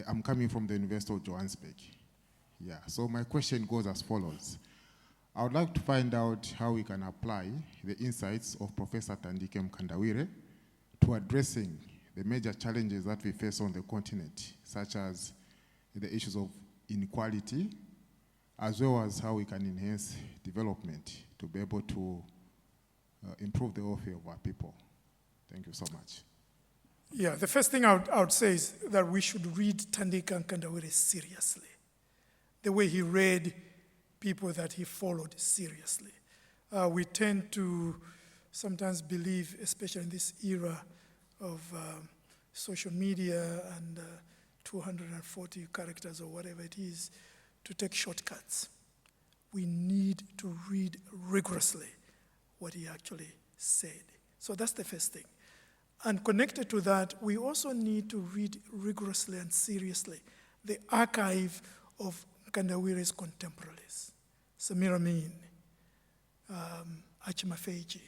C: I'm coming from the University of Johannesburg. Yeah, so my question goes as follows. I would like to find out how we can apply the insights of Professor Thandika Mkandawire to addressing the major challenges that we face on the continent, such as the issues of inequality, as well as how we can enhance development to be able to improve the welfare of our people. Thank you so much.
A: Yeah, the first thing I would say is that we should read Thandika Mkandawire seriously, the way he read people that he followed seriously. We tend to sometimes believe, especially in this era of social media and 240 characters or whatever it is, to take shortcuts. We need to read rigorously what he actually said So that's the first thing. And connected to that, we also need to read rigorously and seriously the archive of Mkandawire's contemporaries, Samir Amin, Achimafeji,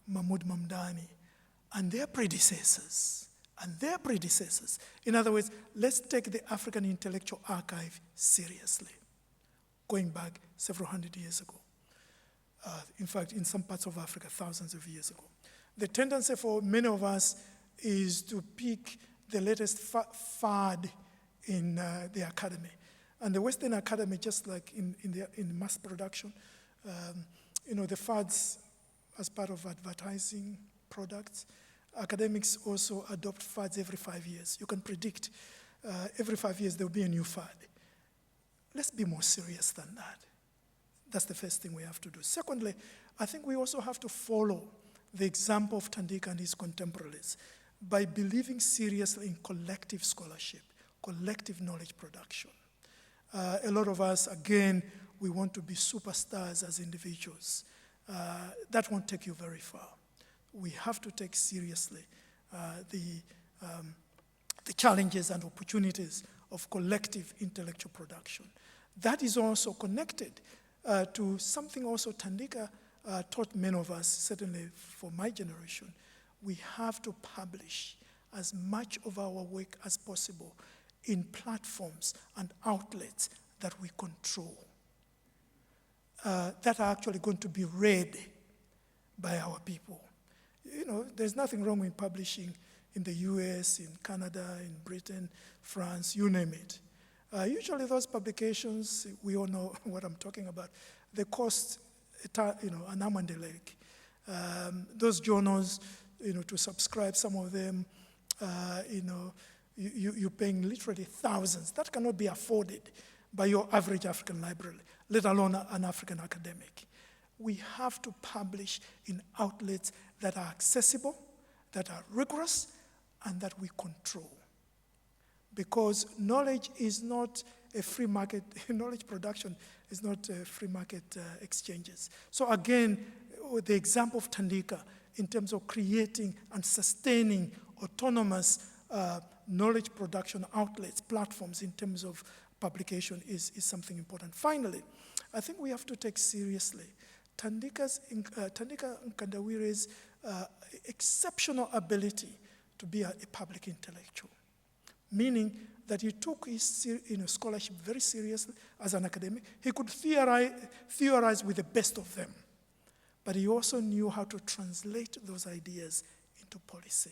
A: Mahmoud Mamdani, and their predecessors. In other words, let's take the African intellectual archive seriously, going back several hundred years ago. In fact, in some parts of Africa, thousands of years ago. The tendency for many of us is to pick the latest fad in the academy. And the Western academy, just like in mass production, the fads as part of advertising products, academics also adopt fads every 5 years. You can predict every 5 years there will be a new fad. Let's be more serious than that. That's the first thing we have to do. Secondly, I think we also have to follow the example of Thandika and his contemporaries by believing seriously in collective scholarship, collective knowledge production. A lot of us, again, we want to be superstars as individuals. That won't take you very far. We have to take seriously the challenges and opportunities of collective intellectual production. That is also connected to something also Thandika taught many of us, certainly for my generation. We have to publish as much of our work as possible in platforms and outlets that we control, that are actually going to be read by our people. There's nothing wrong with publishing in the US, in Canada, in Britain, France, you name it. Usually those publications, we all know what I'm talking about, they cost an arm and a leg. Those journals, to subscribe, some of them, you're paying literally thousands. That cannot be afforded by your average African library, let alone an African academic. We have to publish in outlets that are accessible, that are rigorous, and that we control. Because knowledge is not a free market, knowledge production is not free market exchanges. So again, the example of Thandika in terms of creating and sustaining autonomous knowledge production outlets, platforms in terms of publication is something important. Finally, I think we have to take seriously Thandika Mkandawire's exceptional ability to be a public intellectual, meaning that he took his scholarship very seriously as an academic. He could theorize with the best of them, but he also knew how to translate those ideas into policy.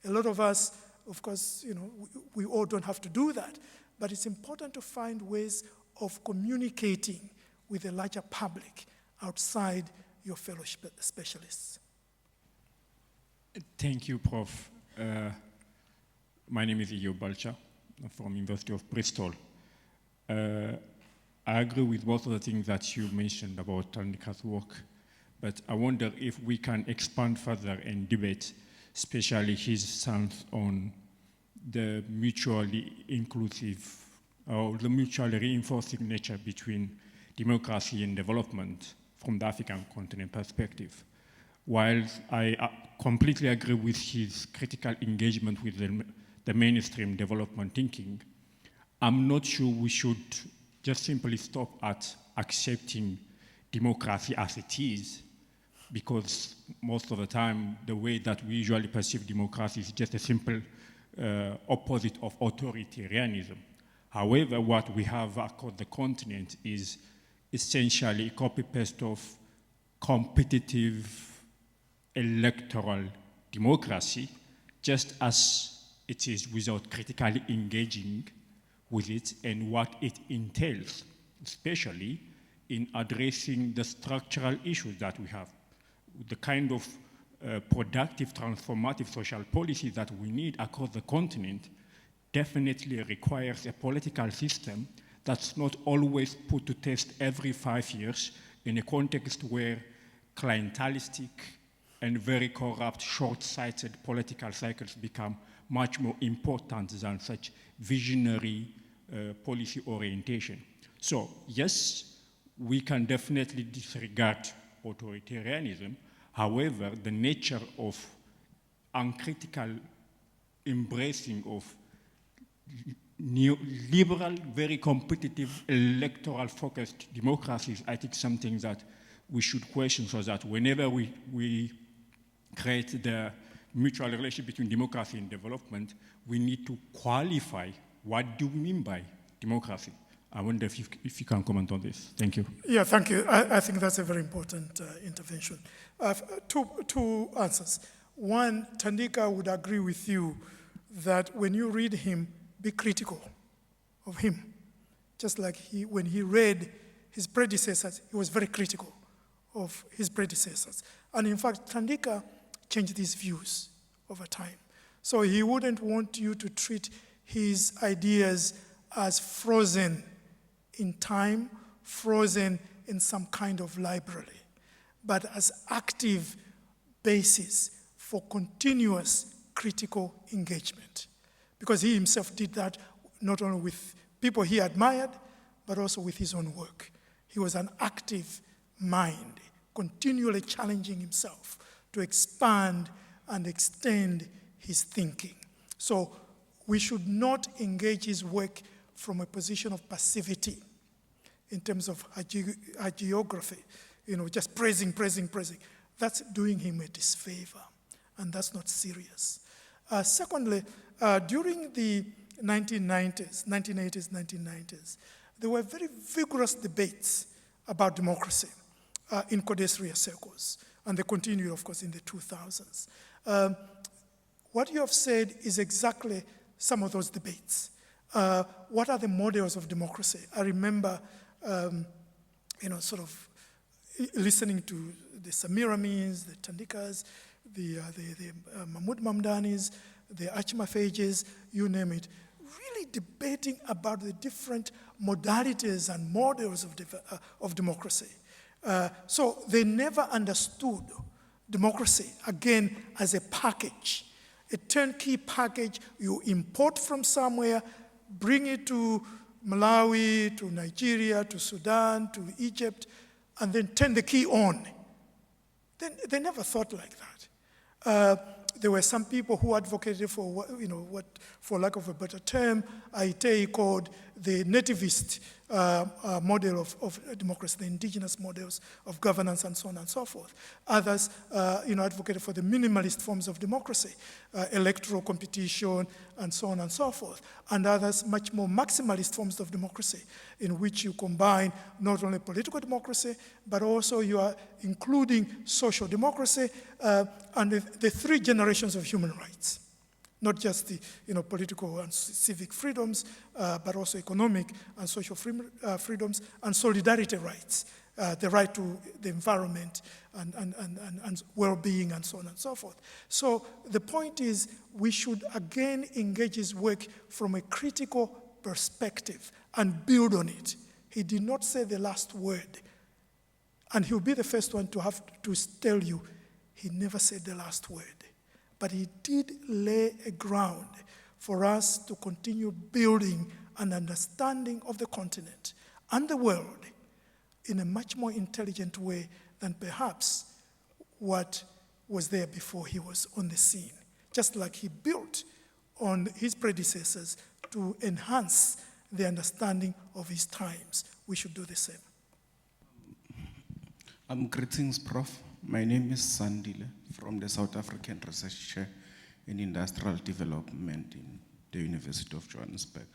A: A lot of us, of course, we all don't have to do that, but it's important to find ways of communicating with a larger public outside your fellow specialists.
D: Thank you, Prof. My name is Iyo Balcha from University of Bristol. I agree with most of the things that you mentioned about Thandika's work, but I wonder if we can expand further and debate, especially his stance on the mutually inclusive or the mutually reinforcing nature between democracy and development from the African continent perspective. While I completely agree with his critical engagement with the mainstream development thinking, I'm not sure we should just simply stop at accepting democracy as it is, because most of the time, the way that we usually perceive democracy is just a simple opposite of authoritarianism. However, what we have across the continent is essentially a copy-paste of competitive electoral democracy, just as it is without critically engaging with it and what it entails, especially in addressing the structural issues that we have. The kind of productive, transformative social policy that we need across the continent definitely requires a political system that's not always put to test every 5 years in a context where clientelistic and very corrupt, short-sighted political cycles become much more important than such visionary policy orientation. So yes, we can definitely disregard authoritarianism. However, the nature of uncritical embracing of neoliberal, very competitive, electoral-focused democracies, I think something that we should question, so that whenever we create the mutual relationship between democracy and development, we need to qualify what do we mean by democracy. I wonder if you can comment on this. Thank you.
A: Yeah, thank you. I think that's a very important intervention. Two answers. One, Thandika would agree with you that when you read him, be critical of him. Just like when he read his predecessors, he was very critical of his predecessors. And in fact, Thandika changed his views over time. So he wouldn't want you to treat his ideas as frozen in time, frozen in some kind of library, but as active basis for continuous critical engagement. Because he himself did that not only with people he admired, but also with his own work. He was an active mind, continually challenging himself to expand and extend his thinking. So we should not engage his work from a position of passivity in terms of hagiography, just praising. That's doing him a disfavor, and that's not serious. Secondly, during the 1980s, 1990s, there were very vigorous debates about democracy in CODESRIA circles, and they continued, of course, in the 2000s. What you have said is exactly some of those debates. What are the models of democracy? I remember, sort of listening to the Samir Amins, the Thandikas, the Mahmoud Mamdanis, the Achima Fages, you name it, really debating about the different modalities and models of democracy. So they never understood democracy, again, as a package, a turnkey package you import from somewhere, bring it to Malawi, to Nigeria, to Sudan, to Egypt, and then turn the key on. They never thought like that. There were some people who advocated for what, for lack of a better term, Aite called the nativist model of democracy, the indigenous models of governance, and so on and so forth. Others, advocated for the minimalist forms of democracy, electoral competition, and so on and so forth. And others, much more maximalist forms of democracy, in which you combine not only political democracy, but also you are including social democracy and the three generations of human rights. Not just the political and civic freedoms, but also economic and social freedoms and solidarity rights, the right to the environment and well-being and so on and so forth. So the point is, we should again engage his work from a critical perspective and build on it. He did not say the last word, and he'll be the first one to have to tell you he never said the last word. But he did lay a ground for us to continue building an understanding of the continent and the world in a much more intelligent way than perhaps what was there before he was on the scene. Just like he built on his predecessors to enhance the understanding of his times, we should do the same.
E: Greetings, Prof. My name is Sandile from the South African Research Chair in Industrial Development in the University of Johannesburg.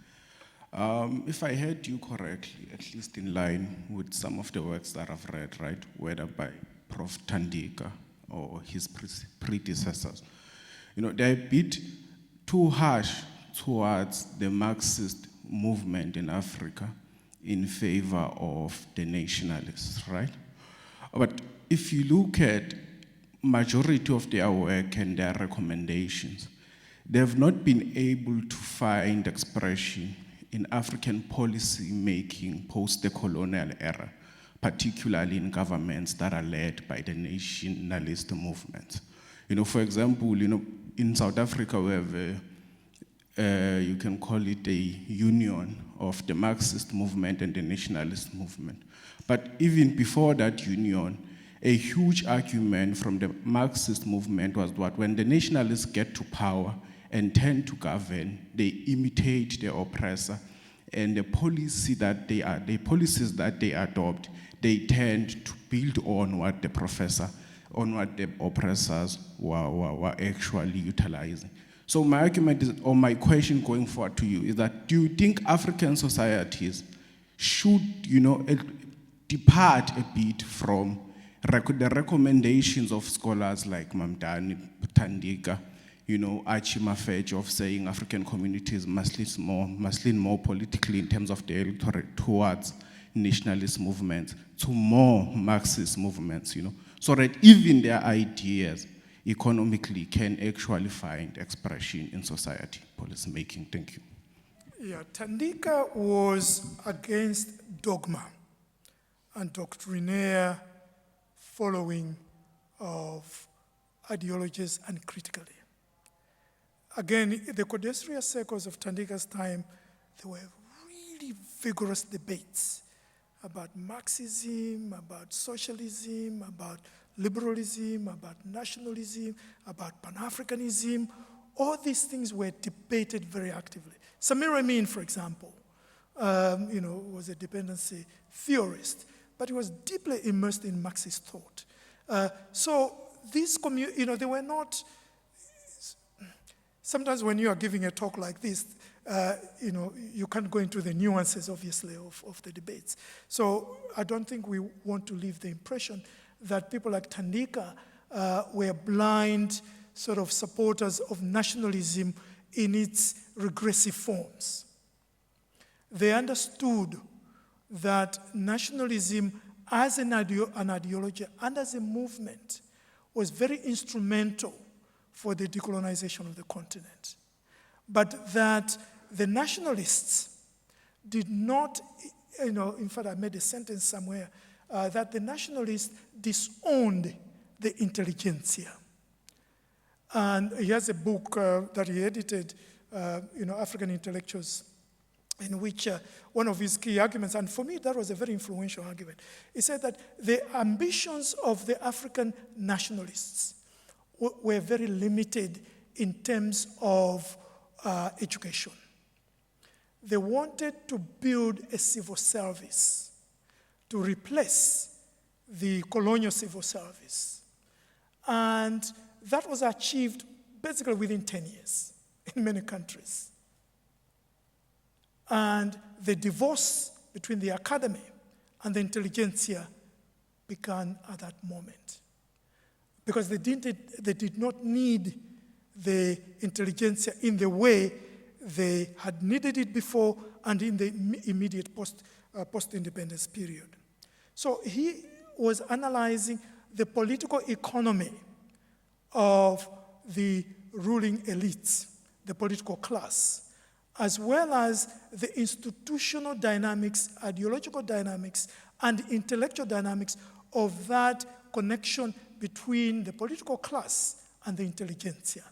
E: If I heard you correctly, at least in line with some of the works that I've read, right, whether by Prof. Thandika or his predecessors, they're a bit too harsh towards the Marxist movement in Africa in favor of the nationalists, right? But if you look at majority of their work and their recommendations, they have not been able to find expression in African policy making post the colonial era, particularly in governments that are led by the nationalist movements. For example, in South Africa we have you can call it a union of the Marxist movement and the nationalist movement. But even before that union, a huge argument from the Marxist movement was that when the nationalists get to power and tend to govern, they imitate the oppressor, and the policies that they adopt, they tend to build on what the oppressors were actually utilizing. So my argument is, or my question going forward to you is that, do you think African societies should, depart a bit from the recommendations of scholars like Mamdani, Thandika, Archie Mafetch, of saying African communities must lean more politically in terms of the electorate towards nationalist movements, to more Marxist movements, so that even their ideas economically can actually find expression in society policy making? Thank you.
A: Yeah, Thandika was against dogma and doctrinaire following of ideologies uncritically. Again, the CODESRIA circles of Thandika's time, there were really vigorous debates about Marxism, about socialism, about liberalism, about nationalism, about Pan-Africanism. All these things were debated very actively. Samir Amin, for example, was a dependency theorist, but he was deeply immersed in Marxist thought. So these they were not. Sometimes when you are giving a talk like this, you can't go into the nuances, obviously, of the debates. So I don't think we want to leave the impression that people like Thandika were blind sort of supporters of nationalism in its regressive forms. They understood that nationalism as an ideology and as a movement was very instrumental for the decolonization of the continent. But that the nationalists did not, in fact I made a sentence somewhere, that the nationalists disowned the intelligentsia. And he has a book that he edited, African Intellectuals, in which one of his key arguments, and for me that was a very influential argument, he said that the ambitions of the African nationalists were very limited in terms of education. They wanted to build a civil service to replace the colonial civil service. And that was achieved basically within 10 years in many countries. And the divorce between the academy and the intelligentsia began at that moment. Because they did not need the intelligentsia in the way they had needed it before and in the immediate post-independence period. So he was analyzing the political economy of the ruling elites, the political class, as well as the institutional dynamics, ideological dynamics, and intellectual dynamics of that connection between the political class and the intelligentsia.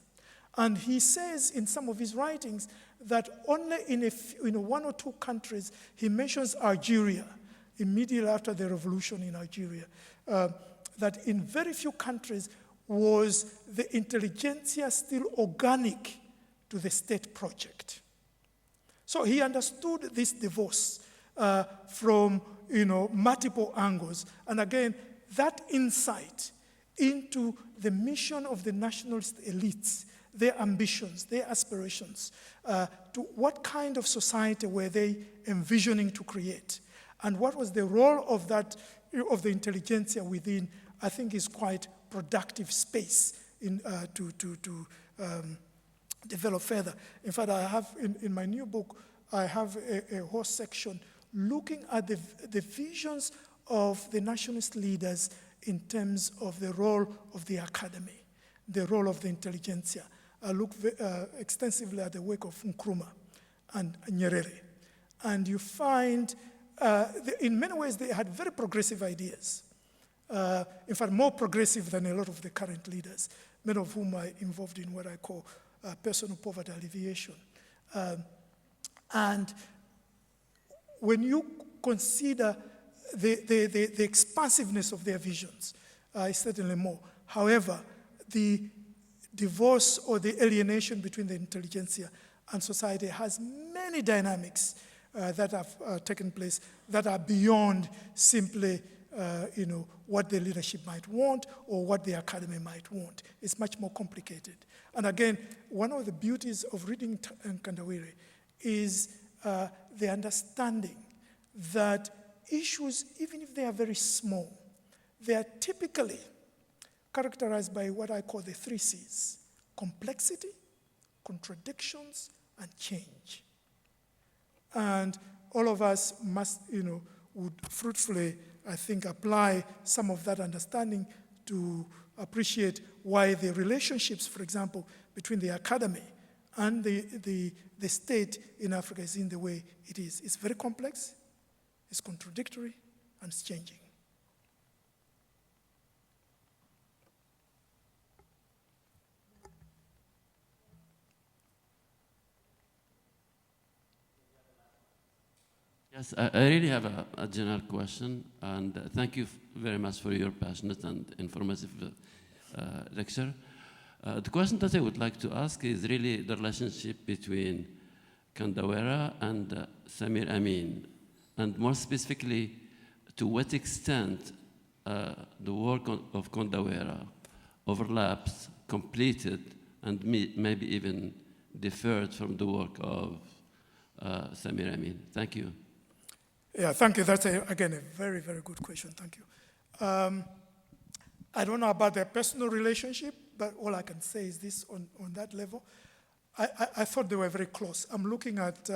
A: And he says in some of his writings that only in one or two countries, he mentions Algeria, immediately after the revolution in Algeria, that in very few countries was the intelligentsia still organic to the state project. So he understood this divorce from multiple angles. And again, that insight into the mission of the nationalist elites, their ambitions, their aspirations, to what kind of society were they envisioning to create, and what was the role of the intelligentsia within, I think is quite productive space to develop further. In fact, I have in my new book, I have a whole section looking at the visions of the nationalist leaders in terms of the role of the academy, the role of the intelligentsia. I look extensively at the work of Nkrumah and Nyerere. And you find, in many ways, they had very progressive ideas. In fact, more progressive than a lot of the current leaders, many of whom are involved in what I call personal poverty alleviation. And when you consider the expansiveness of their visions, is certainly more. However, the divorce or the alienation between the intelligentsia and society has many dynamics that have taken place that are beyond simply what the leadership might want or what the academy might want. It's much more complicated. And again, one of the beauties of reading Mkandawire is the understanding that issues, even if they are very small, they are typically characterized by what I call the 3 C's: complexity, contradictions, and change. And all of us must, would fruitfully, I think, apply some of that understanding to appreciate why the relationships, for example, between the academy and the state in Africa is in the way it is. It's very complex, it's contradictory, and it's changing.
F: Yes, I really have a general question, and thank you very much for your passionate and informative lecture. The question that I would like to ask is really the relationship between Mkandawire and Samir Amin, and more specifically, to what extent the work of Mkandawire overlaps, completed, and maybe even differed from the work of Samir Amin. Thank you.
A: Yeah, thank you. That's, again, a very, very good question. Thank you. I don't know about their personal relationship, but all I can say is this on that level. I thought they were very close. I'm looking at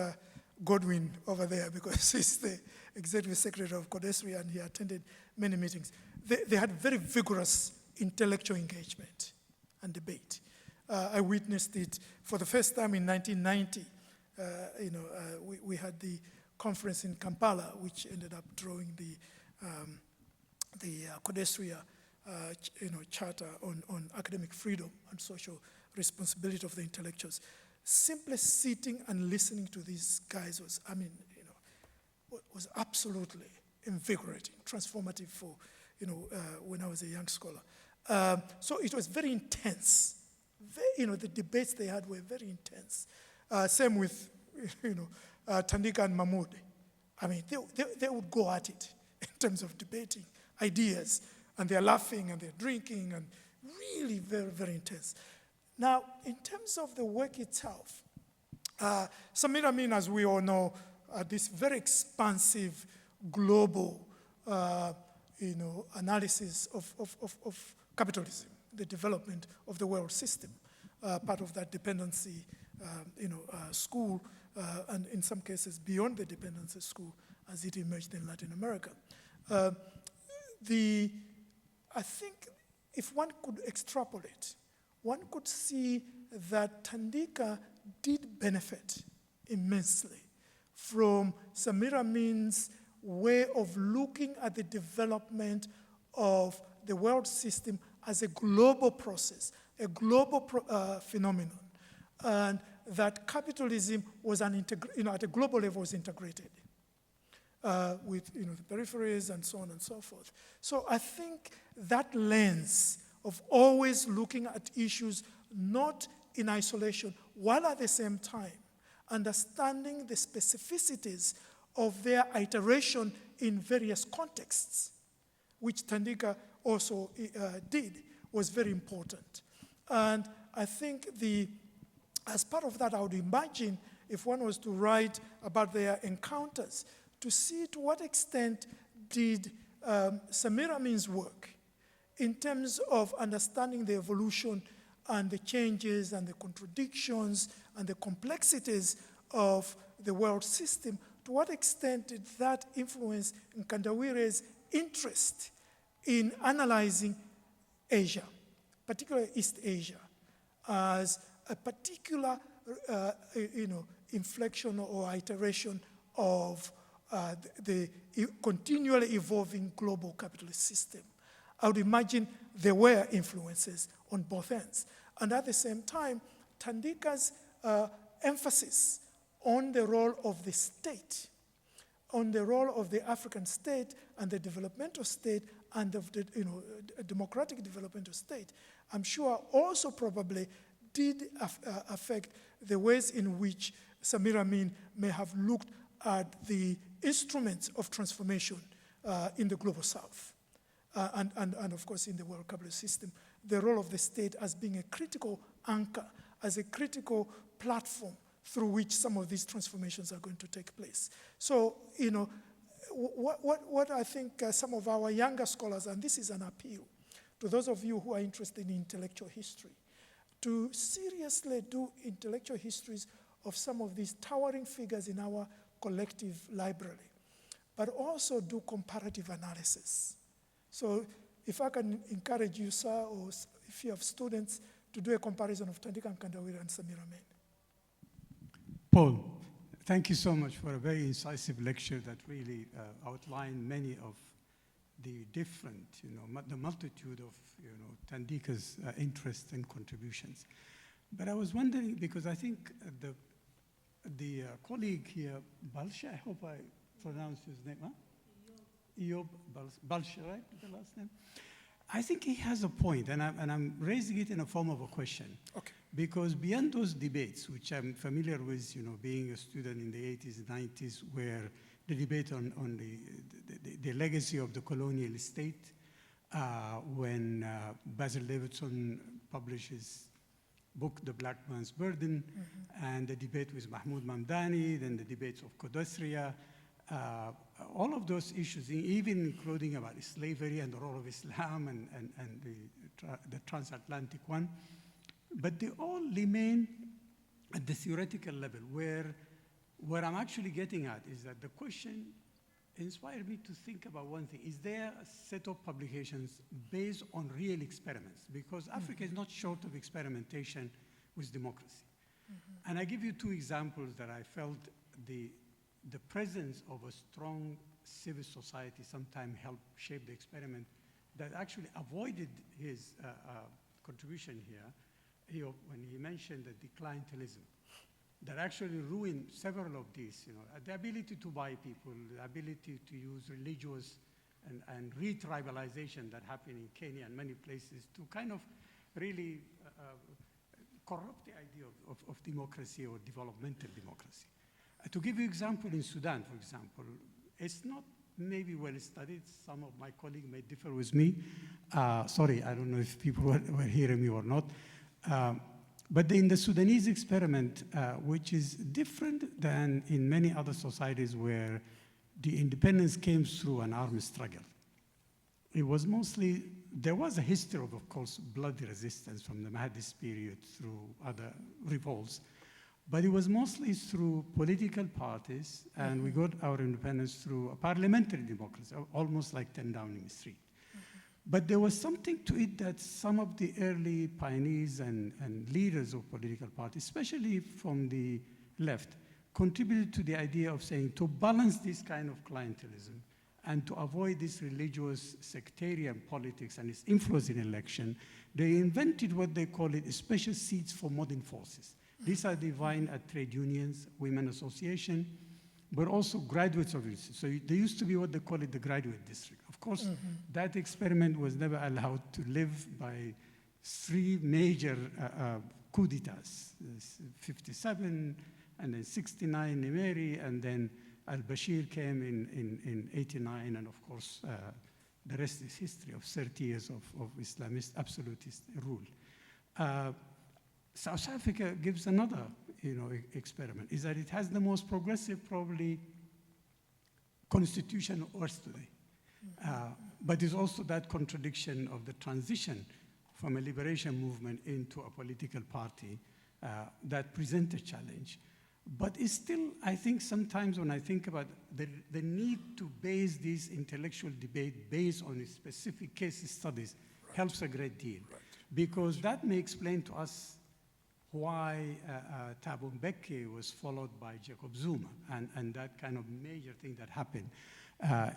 A: Godwin over there because he's the executive secretary of CODESRIA and he attended many meetings. They had very vigorous intellectual engagement and debate. I witnessed it for the first time in 1990. We had the conference in Kampala, which ended up drawing the CODESRIA charter on academic freedom and social responsibility of the intellectuals. Simply sitting and listening to these guys was absolutely invigorating, transformative for, when I was a young scholar. So it was very intense. The debates they had were very intense. Same with, Thandika and Mahmoud. I mean, they would go at it in terms of debating ideas, and they're laughing and they're drinking, and really very, very intense. Now, in terms of the work itself, Samir Amin, as we all know, this very expansive global, analysis of capitalism, the development of the world system, part of that dependency, school, and in some cases beyond the dependency school as it emerged in Latin America. I think if one could extrapolate, one could see that Thandika did benefit immensely from Samir Amin's way of looking at the development of the world system as a global process, a global phenomenon, and that capitalism was at a global level was integrated with the peripheries and so on and so forth. So I think that lens of always looking at issues not in isolation, while at the same time understanding the specificities of their iteration in various contexts, which Thandika also did, was very important. And I think as part of that, I would imagine if one was to write about their encounters, to see to what extent did Samir Amin's work in terms of understanding the evolution and the changes and the contradictions and the complexities of the world system, to what extent did that influence Mkandawire's interest in analyzing Asia, particularly East Asia, as a particular inflection or iteration of the continually evolving global capitalist system. I would imagine there were influences on both ends. And at the same time, Thandika's emphasis on the role of the state on the role of the African state and the developmental state and of the democratic developmental state, I'm sure also probably did affect the ways in which Samir Amin may have looked at the instruments of transformation in the global south. And of course in the world capitalist system, the role of the state as being a critical anchor, as a critical platform through which some of these transformations are going to take place. So, what I think some of our younger scholars, and this is an appeal to those of you who are interested in intellectual history, to seriously do intellectual histories of some of these towering figures in our collective library, but also do comparative analysis. So if I can encourage you, sir, or if you have students, to do a comparison of Thandika Mkandawire and Samir Amin.
G: Paul, thank you so much for a very incisive lecture that really outlined many of the different, the multitude of, Thandika's interests and contributions. But I was wondering, because I think the colleague here, Balsha, I hope I pronounced his name, huh? Eyob Balsha, right, the last name? I think he has a point, and I'm raising it in a form of a question.
A: Okay.
G: Because beyond those debates, which I'm familiar with, being a student in the 80s, 90s, where the debate on the legacy of the colonial state, when Basil Davidson published his book, The Black Man's Burden, and the debate with Mahmoud Mamdani, then the debates of CODESRIA, all of those issues, even including about slavery and the role of Islam and the transatlantic one, but they all remain at the theoretical level, where what I'm actually getting at is that the question inspired me to think about one thing. Is there a set of publications based on real experiments? Because Africa is not short of experimentation with democracy. And I give you two examples that I felt the presence of a strong civil society sometimes helped shape the experiment that actually avoided his contribution here, when he mentioned the declinalism, that actually ruined several of these, the ability to buy people, the ability to use religious and re-tribalization that happened in Kenya and many places to kind of really corrupt the idea of democracy or developmental democracy. To give you an example, in Sudan, for example, it's not maybe well studied. Some of my colleagues may differ with me. Sorry, I don't know if people were hearing me or not. But in the Sudanese experiment, which is different than in many other societies where the independence came through an armed struggle. It was mostly, there was a history of course, bloody resistance from the Mahdist period through other revolts. But it was mostly through political parties, and we got our independence through a parliamentary democracy, almost like 10 Downing Street. But there was something to it that some of the early pioneers and leaders of political parties, especially from the left, contributed to the idea of saying to balance this kind of clientelism and to avoid this religious sectarian politics and its influence in election, they invented what they call it special seats for modern forces. These are defined at trade unions, women association, but also graduates of it. So there used to be what they call it the graduate district. Of course, that experiment was never allowed to live by three major coup d'etats, 57, and then 69 Nimeri, and then al-Bashir came in 89, and of course, the rest is history of 30 years of Islamist absolutist rule. South Africa gives another, experiment, is that it has the most progressive, probably, constitution on earth today. But it's also that contradiction of the transition from a liberation movement into a political party that presents a challenge. But it's still, I think sometimes when I think about the need to base this intellectual debate based on specific case studies helps a great deal. Because that may explain to us why Thabo Mbeki was followed by Jacob Zuma and that kind of major thing that happened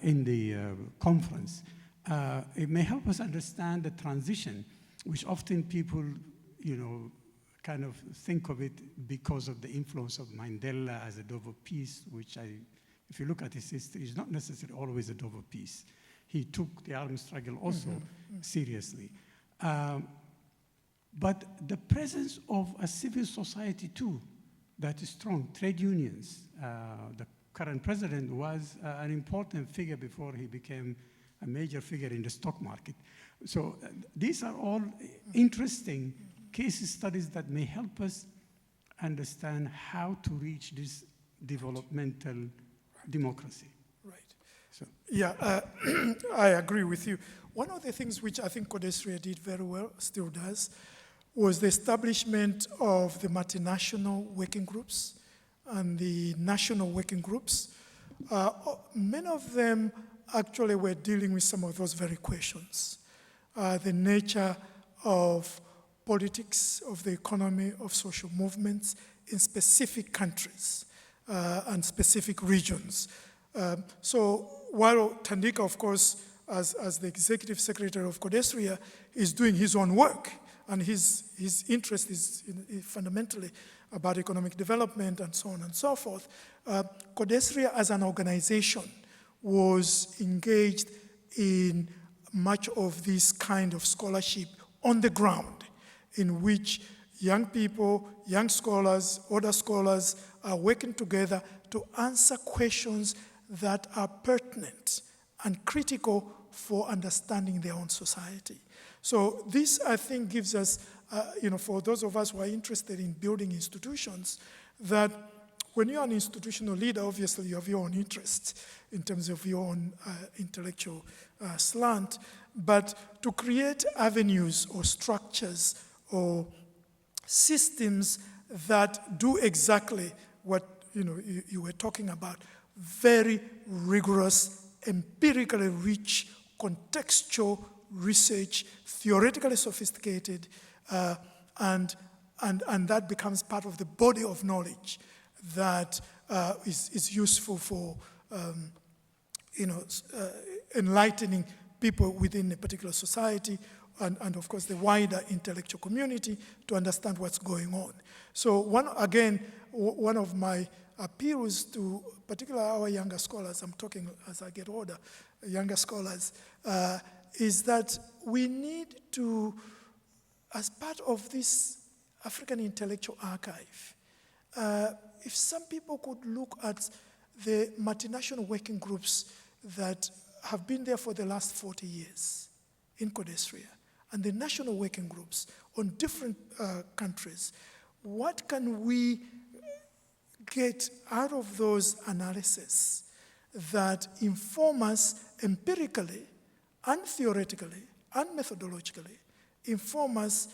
G: in the conference. It may help us understand the transition, which often people, kind of think of it because of the influence of Mandela as a dove of peace, which I if you look at his history, is not necessarily always a double peace. He took the armed struggle also seriously. But the presence of a civil society too, that is strong, trade unions. The current president was an important figure before he became a major figure in the stock market. So these are all interesting case studies that may help us understand how to reach this developmental democracy.
A: Right. So, yeah, I agree with you. One of the things which I think CODESRIA did very well, still does, was the establishment of the multinational working groups and the national working groups. Many of them actually were dealing with some of those very questions. The nature of politics, of the economy, of social movements in specific countries and specific regions. So while Thandika, of course, as the executive secretary of CODESRIA, is doing his own work, and his interest is fundamentally about economic development and so on and so forth, CODESRIA as an organization was engaged in much of this kind of scholarship on the ground, in which young people, young scholars, older scholars are working together to answer questions that are pertinent and critical for understanding their own society. So this, I think, gives us, for those of us who are interested in building institutions, that when you're an institutional leader, obviously you have your own interests in terms of your own intellectual slant, but to create avenues or structures or systems that do exactly what you were talking about, very rigorous, empirically rich, contextual research, theoretically sophisticated, and that becomes part of the body of knowledge that is useful for enlightening people within a particular society and of course the wider intellectual community to understand what's going on. So one of my appeals to particularly our younger scholars, I'm talking as I get older, younger scholars, is that we need to, as part of this African Intellectual Archive, if some people could look at the multinational working groups that have been there for the last 40 years in CODESRIA, and the national working groups on different countries, what can we get out of those analyses that inform us empirically and theoretically and methodologically, inform us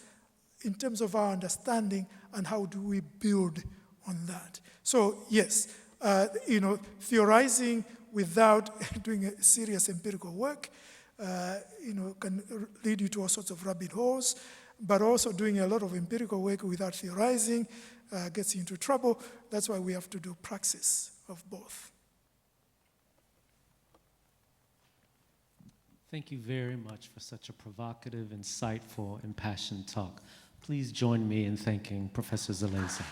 A: in terms of our understanding and how do we build on that. So yes, theorizing without doing a serious empirical work can lead you to all sorts of rabbit holes, but also doing a lot of empirical work without theorizing gets you into trouble. That's why we have to do praxis of both.
B: Thank you very much for such a provocative, insightful, impassioned talk. Please join me in thanking Professor Zeleza.